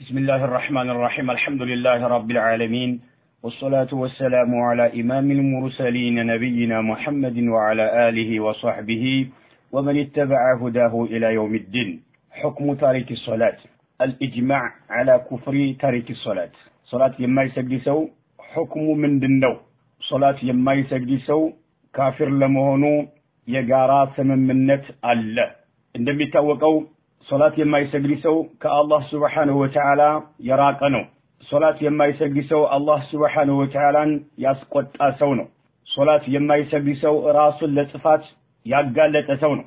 بسم الله الرحمن الرحيم الحمد لله رب العالمين والصلاة والسلام على إمام المرسلين نبينا محمد وعلى آله وصحبه ومن اتبع هداه إلى يوم الدين حكم تارك الصلاة الإجماع على كفر تارك الصلاة صلاة يما يسجدسو حكم من دنو صلاة يما يسجدسو كافر لمهنو يقارا سممنت الله عندما يتوقعوا صلاة يما يسجدسو كالله سبحانه وتعالى يراقنو صلاة يما يسجدسو الله سبحانه وتعالى يسقط أسونو صلاة يما يسجدسو راس لطفات يقالت أسونو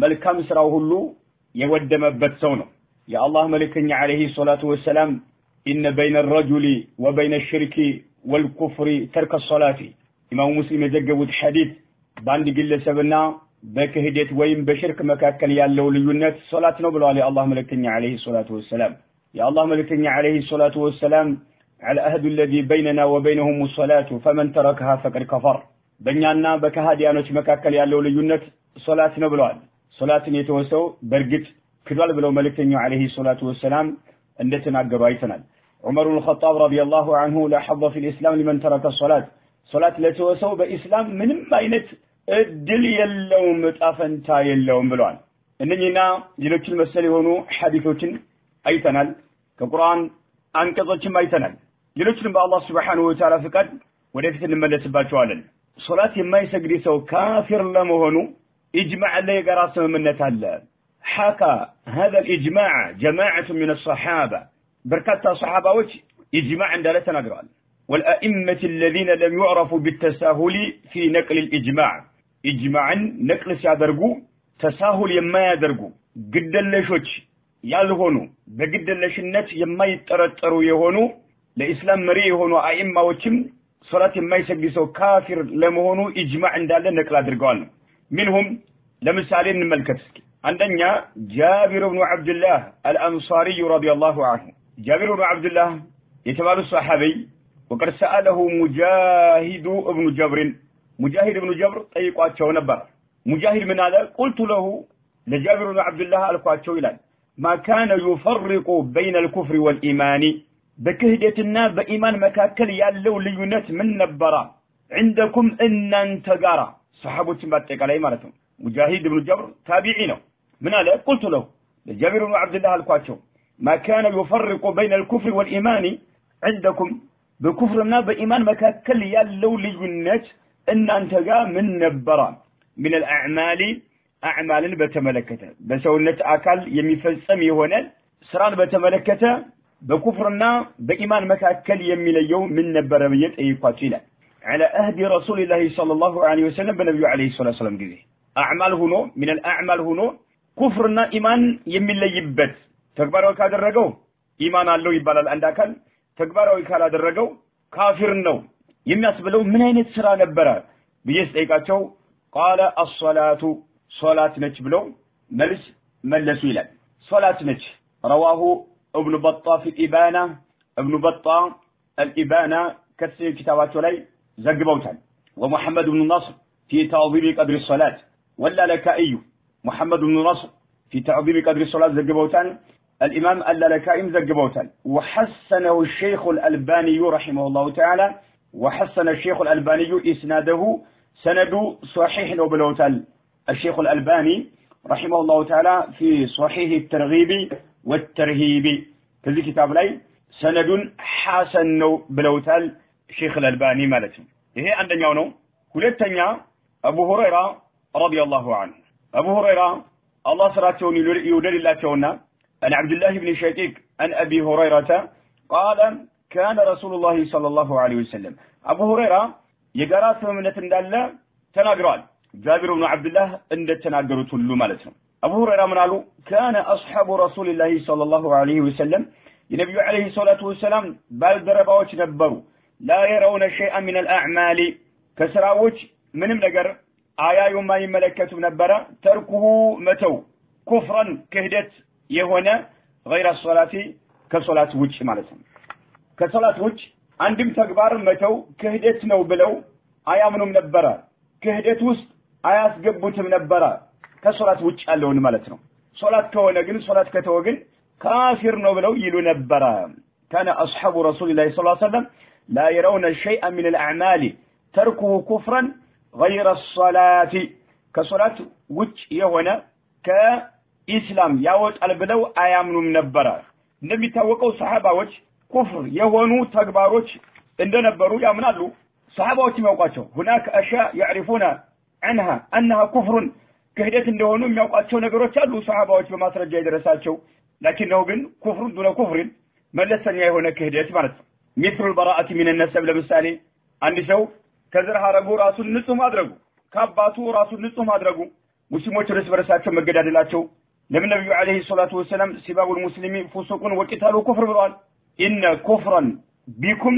بل كم سراوه اللو يودم بتسونو يا الله ملكني عليه الصلاة والسلام إن بين الرجل وبين الشرك والكفر ترك الصلاة إمام مسلم يزقود حديث باند قل سبنا بكهدت وين بشرك مكاكل يالو ليونات صلاة نبلو عليه الله ملكني عليه الصلاة والسلام يا الله ملكني عليه الصلاة والسلام على أهد الذي بيننا وبينهم الصلاة فمن تركها فقد كفر بنيانا بكهديانوش مكاكل يالو ليونات صلاة نبلو عليه صلاة يتوسو برقت كذل بلو ملكني عليه الصلاة والسلام أندتنا قرأيتنا عمر بن الخطاب رضي الله عنه لا حظ في الإسلام لمن ترك الصلاة صلاة لا توسو بإسلام من باينت الدل يلوم متافنتا يلوم بلوان إننا جلوك المسألة هونو حديثوችን አይተናል ከቁርአን አንቀጾችም አይተናል ሌሎችንም በአላህ Subhanahu Wa Ta'ala ፍቃድ ወደፊት እንመለስባቸዋለን ሶላት የማይሰግድ ሰው ካፊር ለመሆኑ ኢጅማዕ ላይ ጋራ ስምምነት አለ حكى هذا الإجماع جماعة من الصحابة بركات صحابة إجماع عندنا تنقرأ والأئمة الذين لم يعرفوا بالتساهل في نقل الإجماع إجماعا نقل سيادرقو تساهل يما يدرقو قد الليشوش يالهونو بقد الليشنات يما يترطروا يهونو لإسلام مري يهونو أئمة وشم صلاة يما يسجسوا كافر لمهونو إجماع عندنا نقل أدرقوان منهم لمسالين الملكتسكي عندنا جابر بن عبد الله الأنصاري رضي الله عنه جابر بن عبد الله يتبال الصحابي وقد سأله مجاهد ابن جبر مجاهد ابن جبر طيقاتشو نبر مجاهد من هذا قلت له لجابر بن عبد الله القاتشو إلان ما كان يفرق بين الكفر والإيمان بكهدتنا بإيمان مكاكل يالو ليونت من نبرا عندكم إن انتقارا صحابة تنباتك على إمارتهم مجاهد ابن جبر تابعينه من هذا قلت له لجابر بن عبد الله القاتشو ما كان يفرق بين الكفر والإيمان عندكم بكفرنا بإيمان مكاكل يالو ليونت إن انتقا من نبرا من الأعمال أعمال بتملكته بسولنة أكل يميفسمي هنا سران بتملكته بكفرنا بإيمان مكاكل يميل يوم من نبرمية أي قاتلة على أهد رسول الله صلى الله عليه وسلم بنبي عليه الصلاة والسلام قذي أعمال هنا من الأعمال هنا كفرنا إيمان يميل يبت تكبر وكاد الرجو إيمان الله يبال الأنداكل تكبر وكاد الرجو كافر نو يميسبلو من أين تسرى نبرا بيس إيقاتشو قال الصلاة صلاة نجبلو ملسوا إلى صلاة نج رواه ابن بطة في الإبانة ابن بطة الإبانة كتسي كتابات لي زقبوتان ومحمد بن نصر في تعظيم قدر الصلاة ولا لكائي محمد بن نصر في تعظيم قدر الصلاة زقبوتان الإمام اللالكائم زقبوتان وحسنه الشيخ الألباني رحمه الله تعالى وحسن الشيخ الألباني إسناده سند صحيح وبلوتال الشيخ الألباني رحمه الله تعالى في صحيح الترغيب والترهيب كذي كتاب لي سند حسن بلوتال الشيخ الألباني مالته هي عندنا يونو كلتنا أبو هريرة رضي الله عنه أبو هريرة الله سراتون يودل الله تونا أن عبد الله بن شقيق أن أبي هريرة قال كان رسول الله صلى الله عليه وسلم أبو هريرة يقرأ من الله تناقرال جابر بن عبد الله عند تناقروا تلو مالتهم أبو هريرة من قالوا كان أصحاب رسول الله صلى الله عليه وسلم النبي عليه الصلاة والسلام بالدرباوش نبروا لا يرون شيئا من الأعمال كسراوش من ملقر آيا يوم ما يملكة نبرا تركه متو كفرا كهدت يهونا غير الصلاة كصلاة وجه مالتهم كصلاة وجه عندهم تكبار متو كهدت نو بلو آيا منهم نبرا كهدت وسط آيا سقبوت نبرا كصلاة وجه اللون مالتهم صلاة كونا قل صلاة كتوغن كافر نبلو يلو نبرا كان أصحاب رسول الله صلى الله عليه وسلم لا يرون شيئا من الأعمال تركه كفرا غير الصلاة كصلاة وجه يهونا كإسلام يوت البلو أيامن منبرا النبي توقعوا صحابة وجه كفر يهونوا تكباروش عندنا نبروا يامنالو صحابة وجه موقعቸው هناك أشياء يعرفون عنها أنها كفر كهدت እንደሆኑ የሚያውቃቸው ነገሮች አሉ صحابዎች በማስረጃ ይደረሳቸው لكنه ግን كفر دون كفر መለሰኛ የሆነ ክህደት ማለት ነው مثل البراءة من النسب ለምሳሌ አንድ ሰው ከዘር ሐረጉ ራሱን ንጹህ ማድረጉ ከአባቱ ራሱን ንጹህ ማድረጉ ሙስሊሞች እርስ በርሳቸው መገዳደላቸው ለምን ነብዩ አለይሂ ሰላቱ ወሰለም ሲባቡል ሙስሊሚ ፉሱቁን ወቂታሉ ኩፍር ብለዋል ኢነ ኩፍራን ቢኩም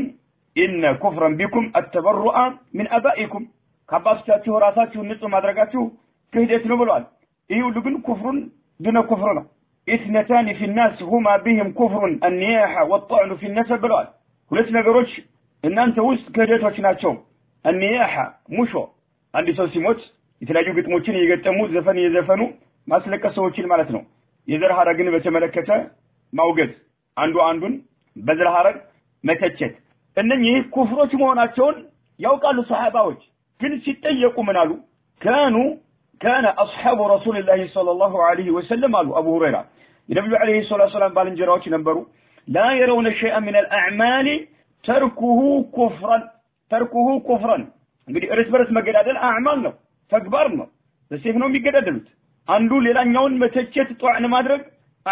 التبرؤ من ابائكم ከአባቶቻችሁ ራሳችሁን ንጹህ ማድረጋችሁ ክህደት ነው ብለዋል ይሄ ሁሉ ግን ኩፍሩን دون كفر ነው اثنتان في الناس هما بهم كفر النياحة والطعن في النسب ብለዋል ሁለት ነገሮች እናንተ ውስጥ ክህደቶች ናቸው النياحة ሙሾ አንድ ሰው ሲሞት የተለያዩ ግጥሞችን እየገጠሙ ዘፈን እየዘፈኑ ማስለቀስ ሰዎችን ማለት ነው የዘር ሐረግን በተመለከተ ማውገዝ አንዱን በዘር ሐረግ መተቸት እነኚህ ኩፍሮች መሆናቸውን ያውቃሉ ሰሃባዎች ግን ሲጠየቁ ምን አሉ كان أصحاب رسول الله صلى الله عليه وسلم قالوا أبو هريرة النبي عليه الصلاة والسلام بالنجراوش نمبروا لا يرون شيئا من الأعمال تركه كفرا እንግዲህ እርስ በርስ መገዳደል አዕማል ነው ተግባር ነው ለሴፍ ነው የሚገዳደሉት አንዱ ሌላኛውን መተቸት ጧዕን ማድረግ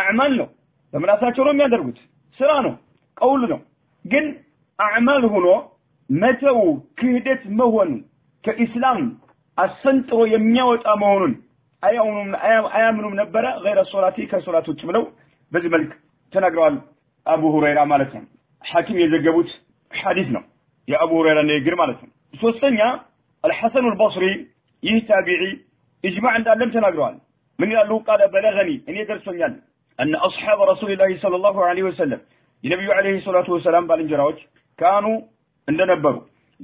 አዕማል ነው በመላሳቸው ነው የሚያደርጉት ስራ ነው ቀውል ነው ግን አዕማል ሆኖ መተው ክህደት መሆን ከኢስላም አሰንጥሮ የሚያወጣ መሆኑን አያምኑም ነበር غير الصلاه ከሶላት ውጭ ብለው በዚህ መልክ ተናግረዋል አቡ ሁረይራ ማለት ነው ሐኪም የዘገቡት ሐዲስ ነው የአቡ ሁረይራ ንግግር ማለት ነው ሶስተኛ الحسن البصري ይህ ታቢዒ اجماع እንዳለም ተናግረዋል ምን ይላሉ قال بلغني እኔ ደርሶኛል ان اصحاب رسول الله صلى الله عليه وسلم የነብዩ አለይሂ ሰላቱ ወሰለም ባልንጀራዎች كانوا እንደነበሩ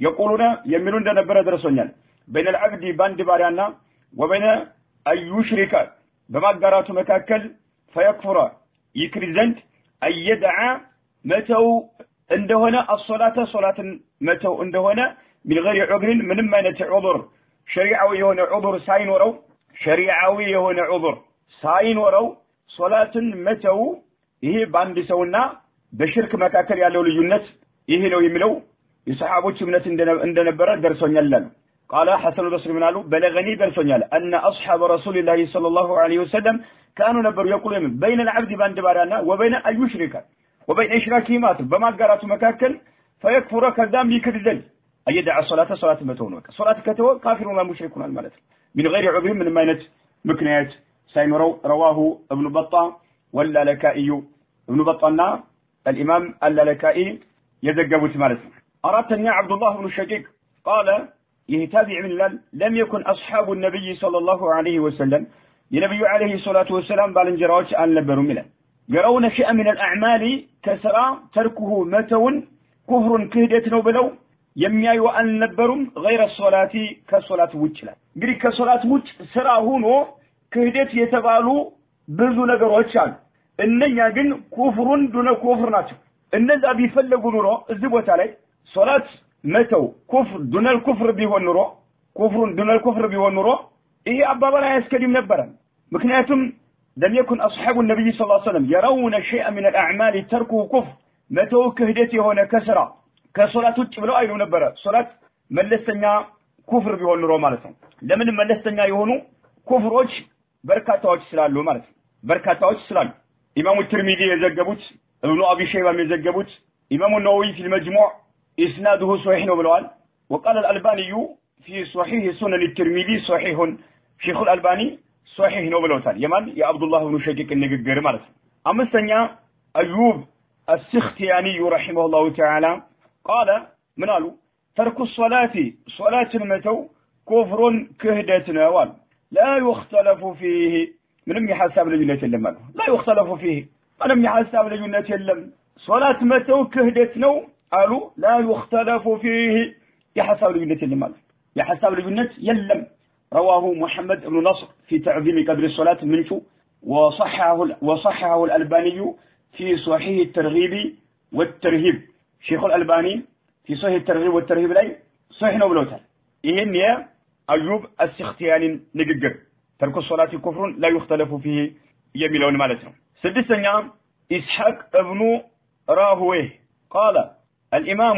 يقولون የሚሉ እንደነበረ ደርሶኛል بين العبد باند باريانا وبين أن يشرك بمقارات مكاكل فيكفر يكرزنت أن يدعى متو اندهنا الصلاة صلاة متو اندهنا من غير عذر من ما نتعذر شريعوي هنا عذر ساين ورو شريعوي هنا عذر ساين ورو صلاة متو هي باند سونا بشرك مكاكل يالو لجنة إيه لو يملو يصحابوش منت اندنا برا درسون يلل قال حسن البصري من قالوا بلغني درسونيال أن أصحاب رسول الله صلى الله عليه وسلم كانوا نبر يقولون بين العبد باند بارانا وبين أن يشرك وبين إشراكه ماتر بما قرأت مكاكل فيكفر كذام يكذل أن يدع صلاة متونك صلاة كتوى كافر ولا مشركون المالت من غير عذر من ماينة مكنيات سايمرو رواه ابن بطة واللالكائي ابن بطة الإمام اللالكائي يذقبت مالت أردت عبد الله بن الشقيق قال يتابع من لم يكن أصحاب النبي صلى الله عليه وسلم النبي عليه الصلاة والسلام بالنجراج أن لبروا منه يرون شيئا من الأعمال كسرى تركه متون كفر كهدة نوبلو يمياي وأن لبروا غير الصلاة كالصلاة وجلا قري كالصلاة وج سرى هونو كهدة يتبالو بذو نقروتشان إنن يقن كفر دون كفر ناتو إنن ذا بيفلقوا نورو الزبوة علي صلاة متو كفر دون الكفر بيهون نورو كفر دون الكفر بيهون نورو إيه أبابنا يسكدم نبرا مكنياتهم لم يكن أصحاب النبي صلى الله عليه وسلم يرون شيئا من الأعمال تركه كفر متو كهدتي هنا كسرة كصلاة تبلو أيضا نبرا صلاة ملستنيا كفر بيهون نورو مالتهم لمن ملستنيا يهونو كفر وجه بركات وجه سلالو مالتهم بركات وجه سلال إمام الترمذي يزقبوت ابن أبي شيبة يزقبوت إمام النووي في المجموع إسناده صحيح وبلوان وقال الألباني في صحيح سنن الترمذي صحيح شيخ الألباني صحيح وبلوان يمن يا عبد الله بن شقيق النجار مالت أما الثانية أيوب السختياني رحمه الله تعالى قال من قالوا ترك الصلاة صلاة المتو كفر كهدتنا وال لا يختلف فيه من يحسب لجنة اللم لا يختلف فيه من يحسب لجنة اللم صلاة متو كهدتنا قالوا لا يختلف فيه يحسب لجنة اللم يحسب لجنة يلم رواه محمد بن نصر في تعظيم قدر الصلاة منشو وصححه الألباني في صحيح الترغيب والترهيب شيخ الألباني في صحيح الترغيب والترهيب لاي صحيح نوبلوتال إهن يا أيوب السختياني نجدر ترك الصلاة كفر لا يختلف فيه يميلون مالتنا سدسنا إسحاق ابن راهويه قال الإمام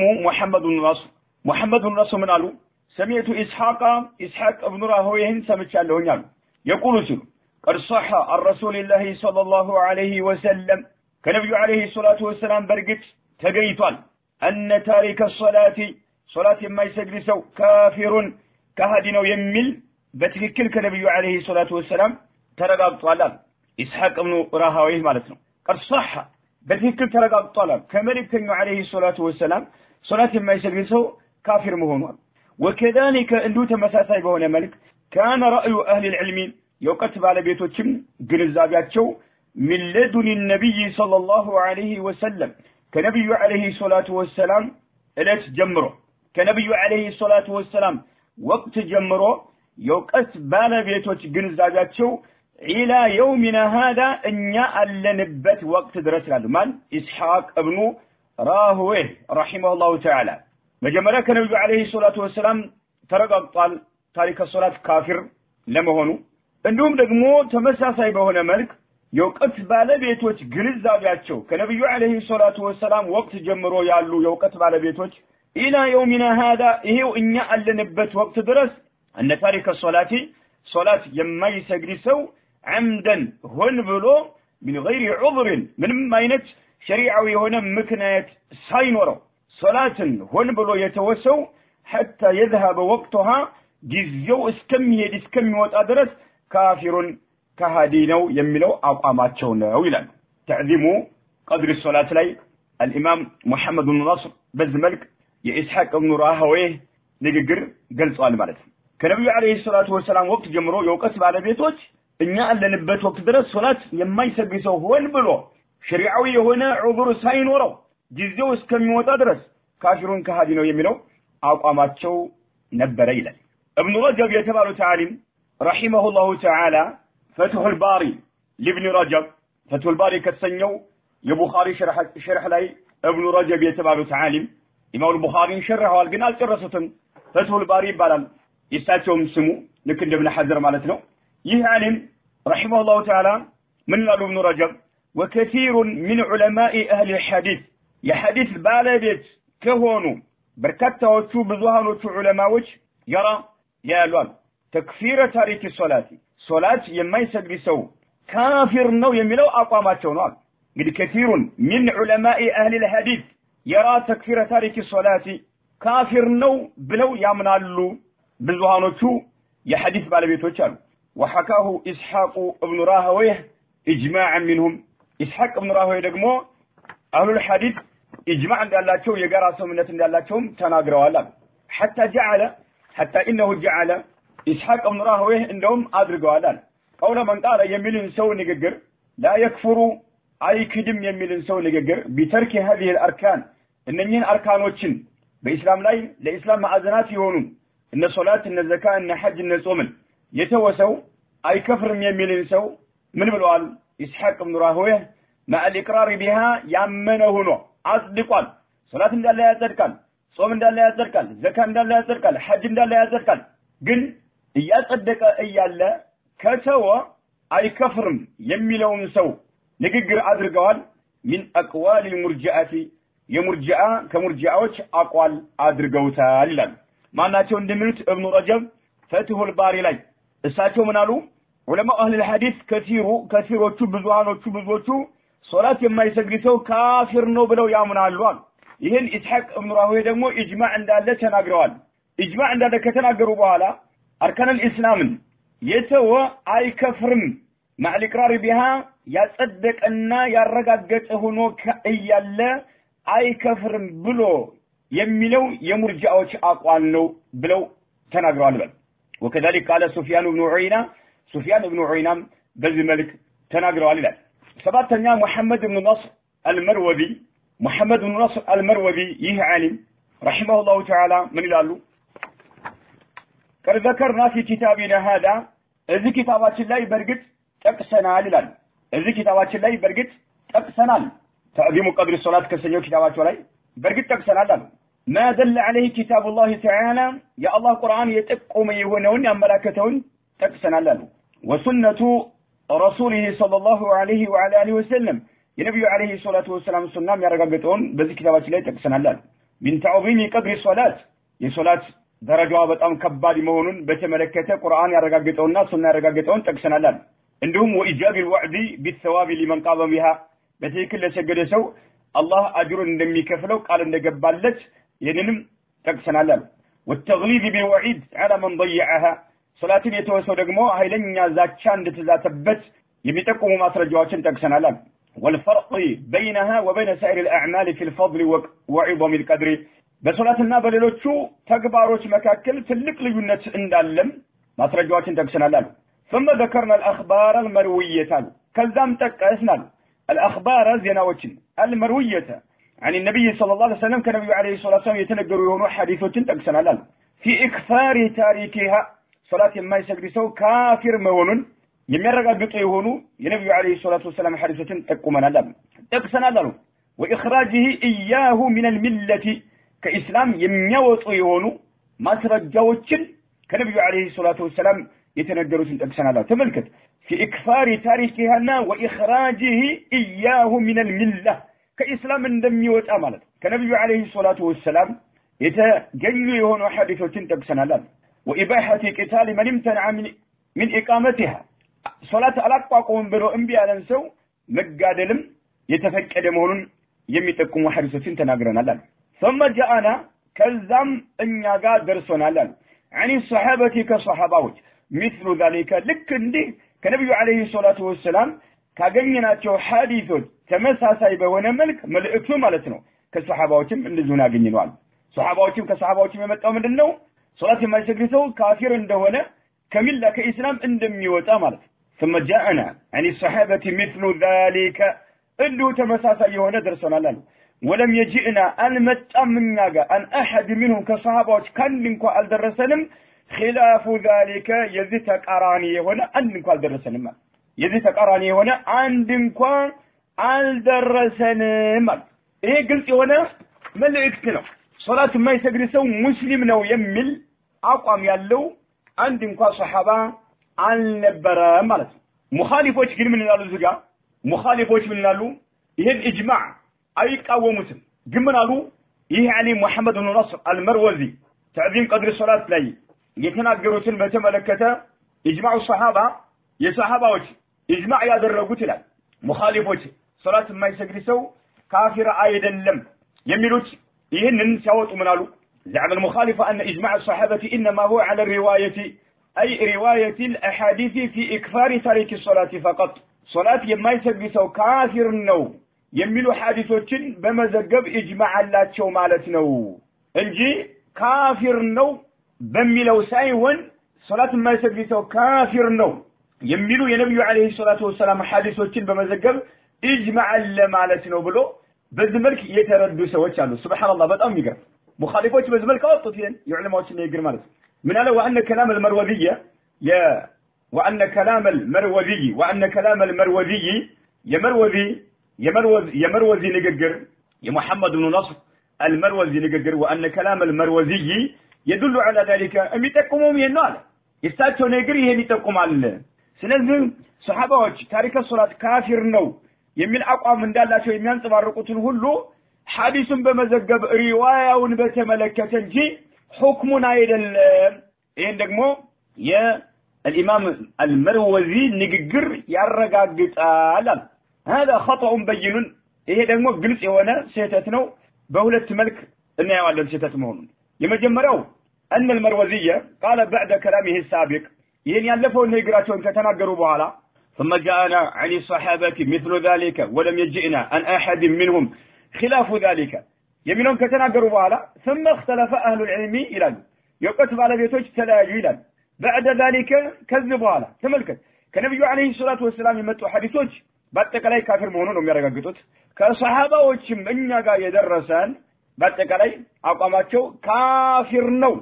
محمد بن نصر من قالوا سمعت إسحاق ابن راهويه سمعت له يقول سلو قد صح عن رسول الله صلى الله عليه وسلم كنبي عليه الصلاة والسلام برقت تقيتوال أن تارك صلاة ما يسجل سو كافر كهدين يمل بتككل كنبي عليه الصلاة والسلام ترقب طالب إسحاق ابن راهويه مالتنا قد صح بتككل ترقب طالب كملك عليه الصلاة والسلام صلاة ما يسجل سو كافر مهون وكذلك أندو تمساسي بهون ملك كان رأي أهل العلم يوقت على بيتوچم ግንዛቤያቸው من لدن النبي صلى الله عليه وسلم كنبي عليه الصلاة والسلام እለት ጀምሮ ከነብዩ عليه الصلاة والسلام ወቅት ጀምሮ يوقت على ቤቶች ግንዛቤያቸው إلى يومنا هذا እኛ አለንበት ወቅት ድረስ ይላሉ ማን إسحاق ابن راهويه رحمه الله تعالى መጀመሪያ ከነብዩ عليه الصلاة والسلام ተረጋግጧል ታሪክ الصلاة ካፊር ለመሆኑ እንዲሁም ደግሞ ተመሳሳይ በሆነ መልክ የውቀት ባለቤቶች ግንዛቤያቸው ከነብዩ አለይሂ ሰላቱ ወሰላም ወቅት ጀምሮ ያሉ የውቀት ባለቤቶች ኢላ የውሚና هذا ይሄው እኛ አለንበት ወቅት ድረስ እነ ታሪክ ሶላት የማይሰግድ ሰው عمدا ሆን ብሎ من غير عذر ምንም አይነት ሸሪዓዊ የሆነ ምክንያት ሳይኖረው ሶላትን ሆን ብሎ የተወሰው حتى يذهب وقتها ጊዜው እስከሚወጣ ድረስ كافر كهادينو يميلو أقاماتشو نو يلان تعظيم قدر الصلاة لي الإمام محمد بن نصر بزملك يإسحاق بن راهويه نجر قل سؤال مالت كنبي عليه الصلاة والسلام وقت جمرو يوقس على بيتوش إنيا ألا نبت وقت درس صلاة يما يسبسو هو البلو شريعوي هنا عذر ساين ورو جزيو اسكمي وتدرس كافر كهادينو يميلو أقاماتشو نبري لي ابن رجب يتبار تعاليم رحمه الله تعالى فتح الباري لابن رجب فتح الباري كتسنيو يبخاري شرح لي ابن رجب يتبع تعاليم إمام البخاري شرحه والقنال ترسطن فتح الباري بالال يستاتهم سمو لكن ابن حجر مالتنا يعلم رحمه الله تعالى من ابن رجب وكثير من علماء أهل الحديث يحديث بالدت كهونو بركته وشو بزوهان وشو علماء يرى يا الوان تكفير تاريخ الصلاة صلاة يما يسجد سو كافر نو يميلو أقاماتشو نوع كثير من علماء أهل الحديث يرى تكفير تاريخ الصلاة كافر نو بلو يامنالو بزوهانوشو يحديث بالبيتوشال وحكاه إسحاق ابن راهويه إجماعا منهم إسحاق ابن راهويه دقمو أهل الحديث إجماع دالاتشو يقرأ سمنة دالاتشوم تناقروا حتى إنه جعل إسحاق ابن راهويه عندهم أدركوا هذا قول من قال يميلن سو نجر لا يكفر أي كدم يميلن سو نجر بترك هذه الأركان إنين أركان وشن بإسلام لاي لإسلام معزنات يهونون إن الصلاة إن الزكاة إن حج إن الصوم يتوسوا أي كفر يميلن سو من بالوال إسحاق ابن راهويه مع الإقرار بها يمنه نوع أصدقان صلاة إن الله يزركان صوم إن الله يزركان زكاة إن الله يزركان حج إن الله يزركان جن እያጸደቀ እያለ ከተወ አይከፍርም የሚለውን ሰው ንግግር አድርገዋል من أقوال المرجئة የሙርጂዓ ከሙርጂዓዎች አቋል አድርገውታል ይላል ማናቸው እንደሚሉት ابن رجب فتح الباري ላይ እሳቸው ምን አሉ ዑለማ አህል الحديث ከሲሮቹ ብዙዎቹ ሶላት የማይሰግድ ሰው ካፊር ነው ብለው ያምናሉ ይሄን ኢስሐቅ ابن راهويه ደግሞ ኢጅማዕ እንዳለ ተናግረዋል ኢጅማዕ እንዳለ ከተናገሩ በኋላ أركان الإسلام يتوى أي كفرم مع الإقرار بها يصدق أن يرقق هناك إيالا أي كفرم بلو يميلو يمرجعوش أقوانو بلو تناقروا البل وكذلك قال سفيان بن عيينة بذي ملك تناقروا البل سباتنا محمد بن نصر المروذي يهعلم رحمه الله تعالى من الألو قد ذكرنا في كتابنا هذا إذا كتابات الله برقت ጠቅሰናል ይላል እዚህ ኪታባችን ላይ በርግጥ ጠቅሰናል تعظيم قدر الصلاه ከሰኞ ኪታባቸው ላይ በርግጥ ጠቅሰናል አሉ ما دل عليه كتاب الله تعالى يا الله قرآن يتقوم يهونون يملكتون ጠቅሰናል አሉ وسنه رسوله صلى الله عليه وعلى اله وسلم የነብዩ አለይሂ ሰላቱ ወሰለም ሱናም ያረጋግጠውን በዚህ ኪታባችን ላይ ጠቅሰናል አሉ من تعظيم قدر الصلاه የሶላት ደረጃዋ በጣም ከባድ መሆኑን በተመለከተ ቁርአን ያረጋግጠውና ሱና ያረጋግጠውን ጠቅሰናል አሉ እንዲሁም وإجاب الوعد بالثواب لمن قام بها በትክክል ለሰገደ ሰው አላህ አጅሩን እንደሚከፍለው ቃል እንደገባለት ይህንንም ጠቅሰናል አሉ والتغليظ بالوعيد على من ضيعها ሶላትን የተወሰው ደግሞ ኃይለኛ ዛቻ እንደተዛተበት የሚጠቁሙ ማስረጃዎችን ጠቅሰናል አሉ والفرق بينها وبين سائر الأعمال في الفضل وعظم القدر በሶላትና በሌሎቹ ተግባሮች መካከል ትልቅ ልዩነት እንዳለም ማስረጃዎችን ጠቅሰናል አሉ ثم ذكرنا الأخبار المروية كذام تقسنا الأخبار زيناوችን المروية عن النبي صلى الله عليه وسلم كان النبي عليه الصلاة والسلام يتنقر يهونوا حديثوችን ጠቅሰናል አሉ في إكثار تاريكها صلاة የማይሰግድ ሰው ካፊር መሆኑን የሚያረጋግጡ የሆኑ የነብዩ አለይሂ ሰላቱ ወሰለም ሐዲሶችን ጠቅሰናል አሉ وإخراجه إياه من الملة ከኢስላም የሚያወጡ የሆኑ ማስረጃዎችን ከነብዩ አለይሂ ሰላቱ ወሰለም የተነገሩትን ጠቅሰናል አሉ ተመልከት في إكثار تاريخها وإخراجه إياه من الملة كإسلام እንደሚወጣ ማለት ከነብዩ አለይሂ ሰላቱ ወሰለም የተገኙ የሆኑ ሐዲሶችን ጠቅሰናል وإباحة قتال من امتنع من إقامتها صلاة አላቋቁም ብሎ እምቢ ያለን ሰው መጋደልም የተፈቀደ መሆኑን የሚጠቁሙ ሐዲሶችን ተናግረናል ثم جاءنا ከዛም እኛ ጋር ደርሶናል عن الصحابة كصحابዎች مثل ذلك ልክ እንዲህ ከነብዩ አለይሂ ሰላቱ ወሰለም ካገኘናቸው ሐዲሶች ተመሳሳይ በሆነ መልክ መልእክቱ ማለት ነው ከሰሃባዎችም እንደዚሁ ያገኘናል ሰሃባዎችም ከሰሃባዎችም የመጣው ምንድነው ሶላት የማይሰግድ ሰው ካፊር እንደሆነ ከሚላ ከኢስላም እንደሚወጣ ማለት ثم جاءنا عن الصحابة مثل ذلك انه تمساسا يሆነ ደርሶናል ولم يجئنا المتامنا عن احد منهم كصحابዎች ካን እንኳን አልደረሰንም خلاف ذلك የዚህ ተቃራኒ የሆነ አንድ እንኳን አልደረሰንም የዚህ ተቃራኒ የሆነ አንድ እንኳን አልደረሰንም ይሄ ግልጽ የሆነ መልእክት ነው ሶላት የማይሰግድ ሰው ሙስሊም ነው የሚል አቋም ያለው አንድ እንኳን ሱሐባ አልነበረም ማለት ነው ሙኻሊፎች ግን ምን ይላሉ ዝጋ ሙኻሊፎች ምን ይላሉ ይሄን ኢጅማዕ አይቃወሙትም ግን ምን አሉ ይሄ አሊ መሐመድ ብን ነስር አልመርወዚ تعظيم قدر الصلاه ላይ የተናገሩትን በተመለከተ ኢጅማዕ ሱሐባ የሱሐባዎች ኢጅማዕ ያደረጉት ይላል ሙኻሊፎች ሶላት የማይሰግድ ሰው ካፊር አይደለም የሚሉት ይህንን ሲያወጡ ምን አሉ زعم المخالف أن إجماع الصحابة إنما هو على الرواية أي رواية الأحاديث في إكفار تارك الصلاة فقط صلاة يما يسجد سو كافر نو يميلوا حادثوችን በመዘገብ إجماع አላቸው ማለት ነው እንጂ ካፊር ነው በሚለው ሳይሆን ሶላት የማይሰግድ ሰው ካፊር ነው የሚሉ የነብዩ አለይሂ ሰላቱ ወሰለም ሐዲሶችን በመዘገብ إجماع አለ ማለት ነው ብሎ በዚህ መልክ የተረዱ ሰዎች አሉ ሱብሃንአላህ በጣም ይገርም مخالفوች በዚህ መልክ አወጡት የዑለማዎችን ንግግር ማለት ምን አለ وأن كلام المروذي وأن كلام المروذي يمروذي ንግግር የሙሐመድ ብን ነስር المروذي ንግግር وأن كلام المروذي يدل على ذلك የሚጠቁመው ይሄን ነው አለ የሳቸው ንግግር ይሄን ይጠቁማል ስለዚህ ሱሐባዎች ታሪክ ሶላት ካፊር ነው የሚል አቋም እንዳላቸው የሚያንጸባርቁትን ሁሉ ሐዲሱን በመዘገብ ሪዋያውን በተመለከተ እንጂ ሁክሙን አይደለም ይሄን ደግሞ የኢማም አልመርወዚ ንግግር ያረጋግጣል هذا خطأ بين ይሄ ደግሞ ግልጽ የሆነ ስህተት ነው በሁለት መልክ እናያለን ስህተት መሆኑን የመጀመሪያው ان المروزيه قال بعد كلامه السابق ይሄን ያለፈው ንግግራቸውን ከተናገሩ በኋላ ثم جاءنا عن الصحابه مثل ذلك ولم يجئنا عن احد منهم خلاف ذلك የሚለውን ከተናገሩ በኋላ ثم اختلف اهل العلم ይላሉ የውቀት ባለቤቶች ተለያዩ ይላል بعد ذلك ከዚህ በኋላ ተመልከት ከነብዩ አለይሂ ሰላቱ ወሰለም የመጡ ሐዲሶች በአጠቃላይ ካፊር መሆኑን ነው የሚያረጋግጡት ከሰሃባዎችም እኛ ጋር የደረሰን በአጠቃላይ አቋማቸው ካፊር ነው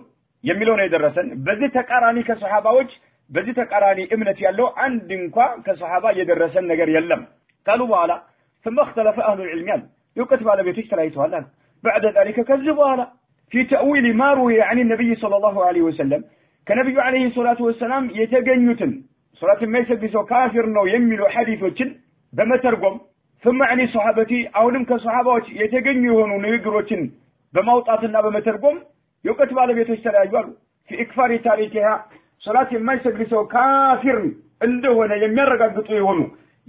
የሚለው ነው የደረሰን በዚህ ተቃራኒ ከሰሃባዎች በዚህ ተቃራኒ እምነት ያለው አንድ እንኳን ከሷሃባ የደረሰን ነገር የለም قالوا በኋላ ثم اختلف اهل العلم يوقت ባለቤቶች ተለያይተዋል بعد ذلك كذبوا على في تأويل ما روي عن النبي صلى الله عليه وسلم كنبي عليه الصلاة والسلام يتجنيتن صلاة ما يسبسوا كافر ነው የሚሉ ሐዲሶችን በመተርጎም ثم عن صحابتي አሁንም ከሷሃባዎች የተገኙ የሆኑ ንግግሮችን በማውጣትና በመተርጎም የውቀት ባለቤቶች ተለያዩ አሉ في إكفار تاريخها صلاة ما يسبسوا كافر እንደሆነ የሚያረጋግጡ የሆኑ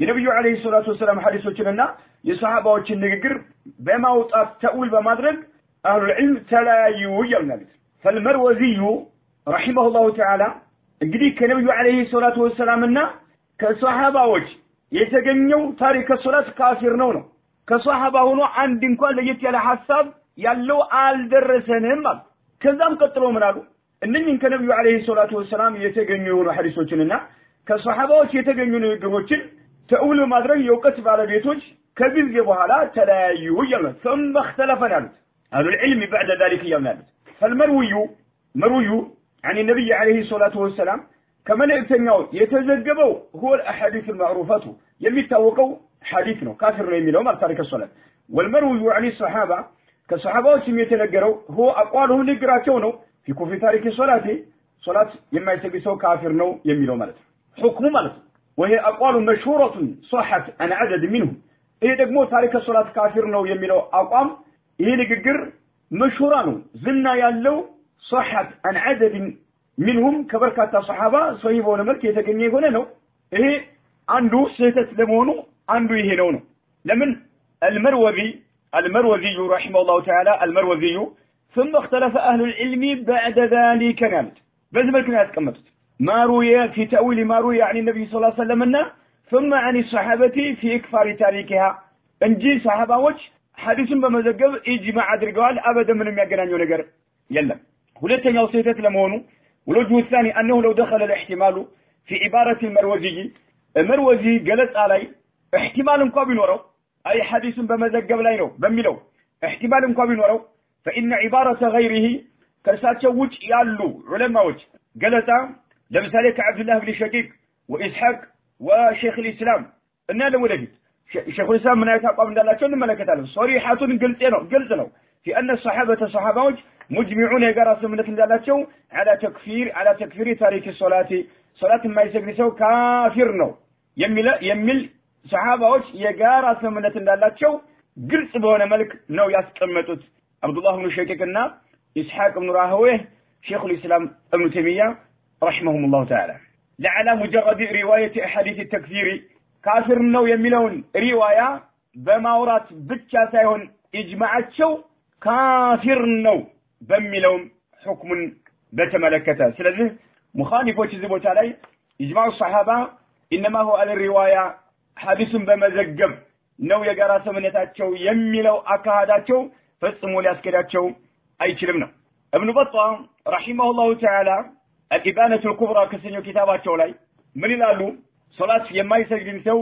የነብዩ አለይሂ ሰላቱ ወሰለም ሐዲሶችንና የሷሃባዎችን ንግግር በማውጣት ተውል በማድረግ አህሉ العلم ተለያዩ ይላል فالمروزي رحمه الله تعالى እንግዲህ ከነብዩ አለይሂ ሰላቱ ወሰላምና ከሷሃባዎች የተገኘው ታሪክ ሶላት ካፊር ነው ከሷሃባ ሆኖ አንድ እንኳን ለየት ያለ ሐሳብ ያለው አልደረሰንም ማለት ከዛም ቀጥሎ ምን አሉ እነኚህን ከነብዩ አለይሂ ሰላቱ ወሰላም የተገኙ የሆኑ ሐዲሶችንና ከሷሃባዎች የተገኙ ንግግሮችን ተውል ማድረግ የውቀት ባለቤቶች ከጊዜ በኋላ ተለያዩ ይላል ثم اختلفنا أهل العلم بعد ذلك يومنا فالمروي عن النبي عليه الصلاة والسلام كما نأتناه يتزجبه هو الأحاديث المعروفة يميتوقوا حديثنا كافر يميلهم تارك الصلاة والمروي عن الصحابة كالصحابة يتنقروا هو أقوالهم نقراتونه في كفر تارك الصلاة صلاة يما يتبسوا كافر يميلهم حكم مالت وهي أقوال مشهورة صحت عن عدد منهم إيه دقمو تارك الصلاة كافر يميلوا أقوام إيه نقر مشهوران زلنا يالو صحت عن عدد منهم كبركة الصحابة صحيبون ملك يتقنيه هنا إيه عنده سيتت لمونه عنده يهنونه لمن المروذي رحمه الله تعالى المروذي ثم اختلف أهل العلم بعد ذلك كانت بس ملكنا تكملت ما روي في تأويل ما روي عن النبي صلى الله عليه وسلم ثم عن الصحابة في إكفار تاريخها انجي صحابة وجه حديث بمزقب إجماع درقال أبدا من يقنانيو نقر يلا ولتن يوصيتت لمونه والوجه الثاني أنه لو دخل الاحتمال في عبارة المروزي قالت علي احتمال قابل ورو أي حديث بمزقب لاينو بميلو احتمال قابل ورو فإن عبارة غيره كساتش وجه يالو علماء وجه قالت لمثالك عبد الله بن شقيق وإسحاق وشيخ الإسلام إننا لولدي شيخ الإسلام من آيات أقوام الله كن ملكة صريحة قلتنا في أن الصحابة مجمعون يقرأ من الله على تكفير تاريخ الصلاة صلاة ما يسجلسوا كافرنا يمل صحابة يقرأ من الله قلت بهنا ملك نو يسكمتت عبد الله بن شقيقنا إسحاق بن راهويه شيخ الإسلام ابن تيمية رحمهم الله تعالى لعلى مجرد رواية أحاديث التكفير كافر نو يميلون رواية بماورات بتشاسيهون إجماعات شو كافر نو بميلون حكم بتملكته سلذه مخالف وجزبوت علي إجماع الصحابة إنما هو على الرواية حديث بمزقب نو يقراس من يتاتشو يميلو أكاداتشو فاسموا لأسكداتشو أي كلمنا ابن بطة رحمه الله تعالى الإبانة الكبرى كسنو كتاباتشو لي من الالو صلاة يما يسجد سو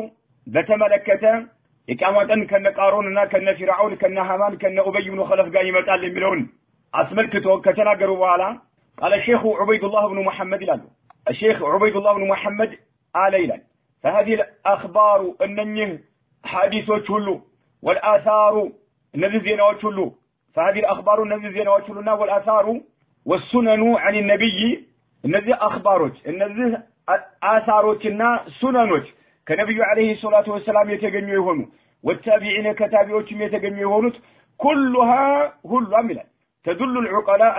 بتملكته إقامة كان قاروننا كان فرعون كان هامان كان أبي بن خلف قايم قال لملون أسملكتو كتناقروا على قال الشيخ عبيد الله بن محمد لالو الشيخ عبيد الله بن محمد آليلا فهذه الأخبار أنني حديثو كله والآثار الذي زينوا كله فهذه الأخبار الذي زينوا كلنا والآثار والسنن عن النبي الذي أخبارك الذي آثارنا سننك كنبي عليه الصلاة والسلام يتجمع يهونو والتابعين كتابعوكم يتجمع يهونو كلها عملا تدل العقلاء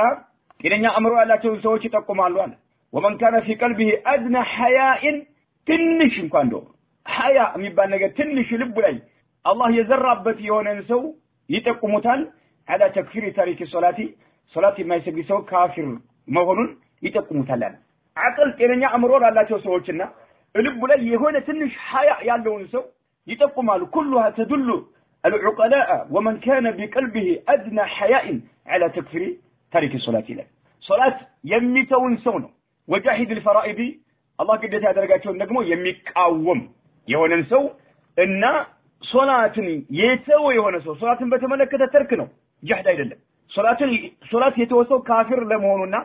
إلى أن أمر الله تنسوك تقوم على ومن كان في قلبه أدنى حياء تنش كاندو حياء مبانجة تنش لبلي الله يزربت يوننسو يتقومتان على تكفير تاريخ صلاة ما يسبسو كافر مغنون يتقومتان عقل إلى أمر الله تنسوكنا ልብ ላይ የሆነ ትንሽ ሐያ ያለውን ሰው ይጠቁማሉ كلها تدل العقلاء ومن كان بقلبه ادنى حياء على تكفير تارك الصلاه له صلاه የሚተውን ሰው ነው وجاهد الفرائض الله ግዴታ ያደረጋቸውን ደግሞ የሚቃወም የሆነን ሰው እና ሶላትን የተወ የሆነ ሰው ሶላትን በተመለከተ ተርክ ነው ጅህድ አይደለም ሶላት የተወሰው ካፊር ለመሆኑና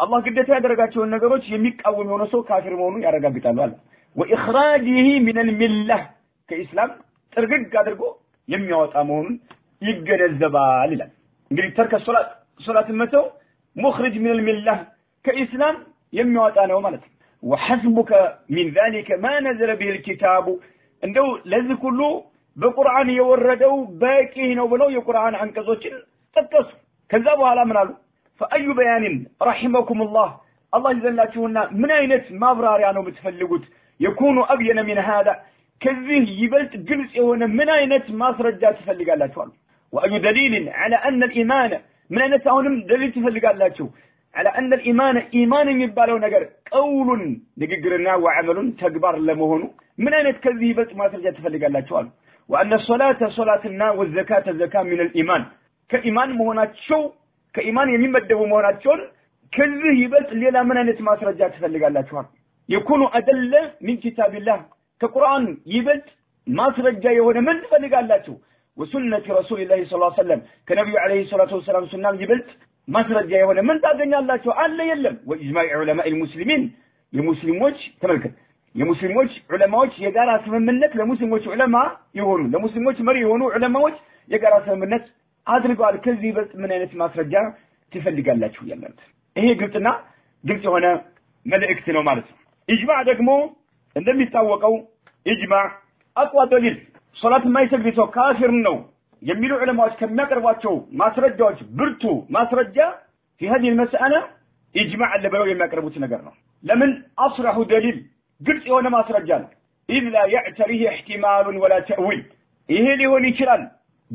الله قدت ያደረጋቸው ነገሮች የሚቃወም የሆነ ሰው ካፊር መሆኑን ያረጋግጣሉ አለ وإخراجه من الملة كإسلام ጥርግግ አድርጎ የሚያወጣ መሆኑን ይገነዘባል ይላል እንግዲህ ተርክ ሶላት መተው مخرج من الملة كإسلام የሚያወጣ ነው ማለት ነው وحسبك من ذلك ما نزل به الكتاب እንደው ለዚህ ሁሉ በቁርአን የወረደው በቂ ነው ብለው የቁርአን አንቀጾችን ተጠቀሱ ከዛ በኋላ ምን አሉ فأي بيان رحمكم الله الله يذلاችሁና ምን አይነት ማብራሪያ ነው የምትፈልጉት يكون أبين من هذا كذه يبلت قلس يهون من أينت ماسرجات تفلقالاتو وأي دليل على أن الإيمان من أينت أهونم دليل تفلقالاتو على أن الإيمان إيمان يبالو نقر قول نقرنا وعمل تكبر لمهونو من أينت كذه يبلت ماسرجات تفلقالاتو وأن الصلاة صلاتنا والزكاة الزكاة من الإيمان كإيمان مهونات شو كإيمان يمين بدو مهونات شو كذه يبلت ليلا من أينت ماسرجات تفلقالاتو يكون أدل من كتاب الله كقرآن يبلت ماسرجة يهون من تفلقالاتو وسنة رسول الله صلى الله عليه وسلم كنبي عليه الصلاة والسلام سنة يبلت ماسرجة يهون من تفلقالاتو ألا يلم وإجماع علماء المسلمين يمسلموش تملكت يمسلموش علماء يقارا سممنت لمسلموش علماء يهونون لمسلموش مري يهونون علماء يقارا سممنت أدركوا على كذي يبلت من أين ماسرجة تفلقالاتو يلم هي قلتنا قلت هنا ملئكتنا مالتنا إجماع دقمو عندما يتوقعوا إجماع أقوى دليل صلاة ما يسجدوا كافر نو يميلوا علماء كم يقرباتوا ما ترجعوا برتو ما ترجع في هذه المسألة إجماع اللي بلوغي ما يقربوا تنقرنا لمن أصرح دليل قلت وانا ما ترجعنا إذ لا يعتريه احتمال ولا تأويل إيه اللي هو نيشران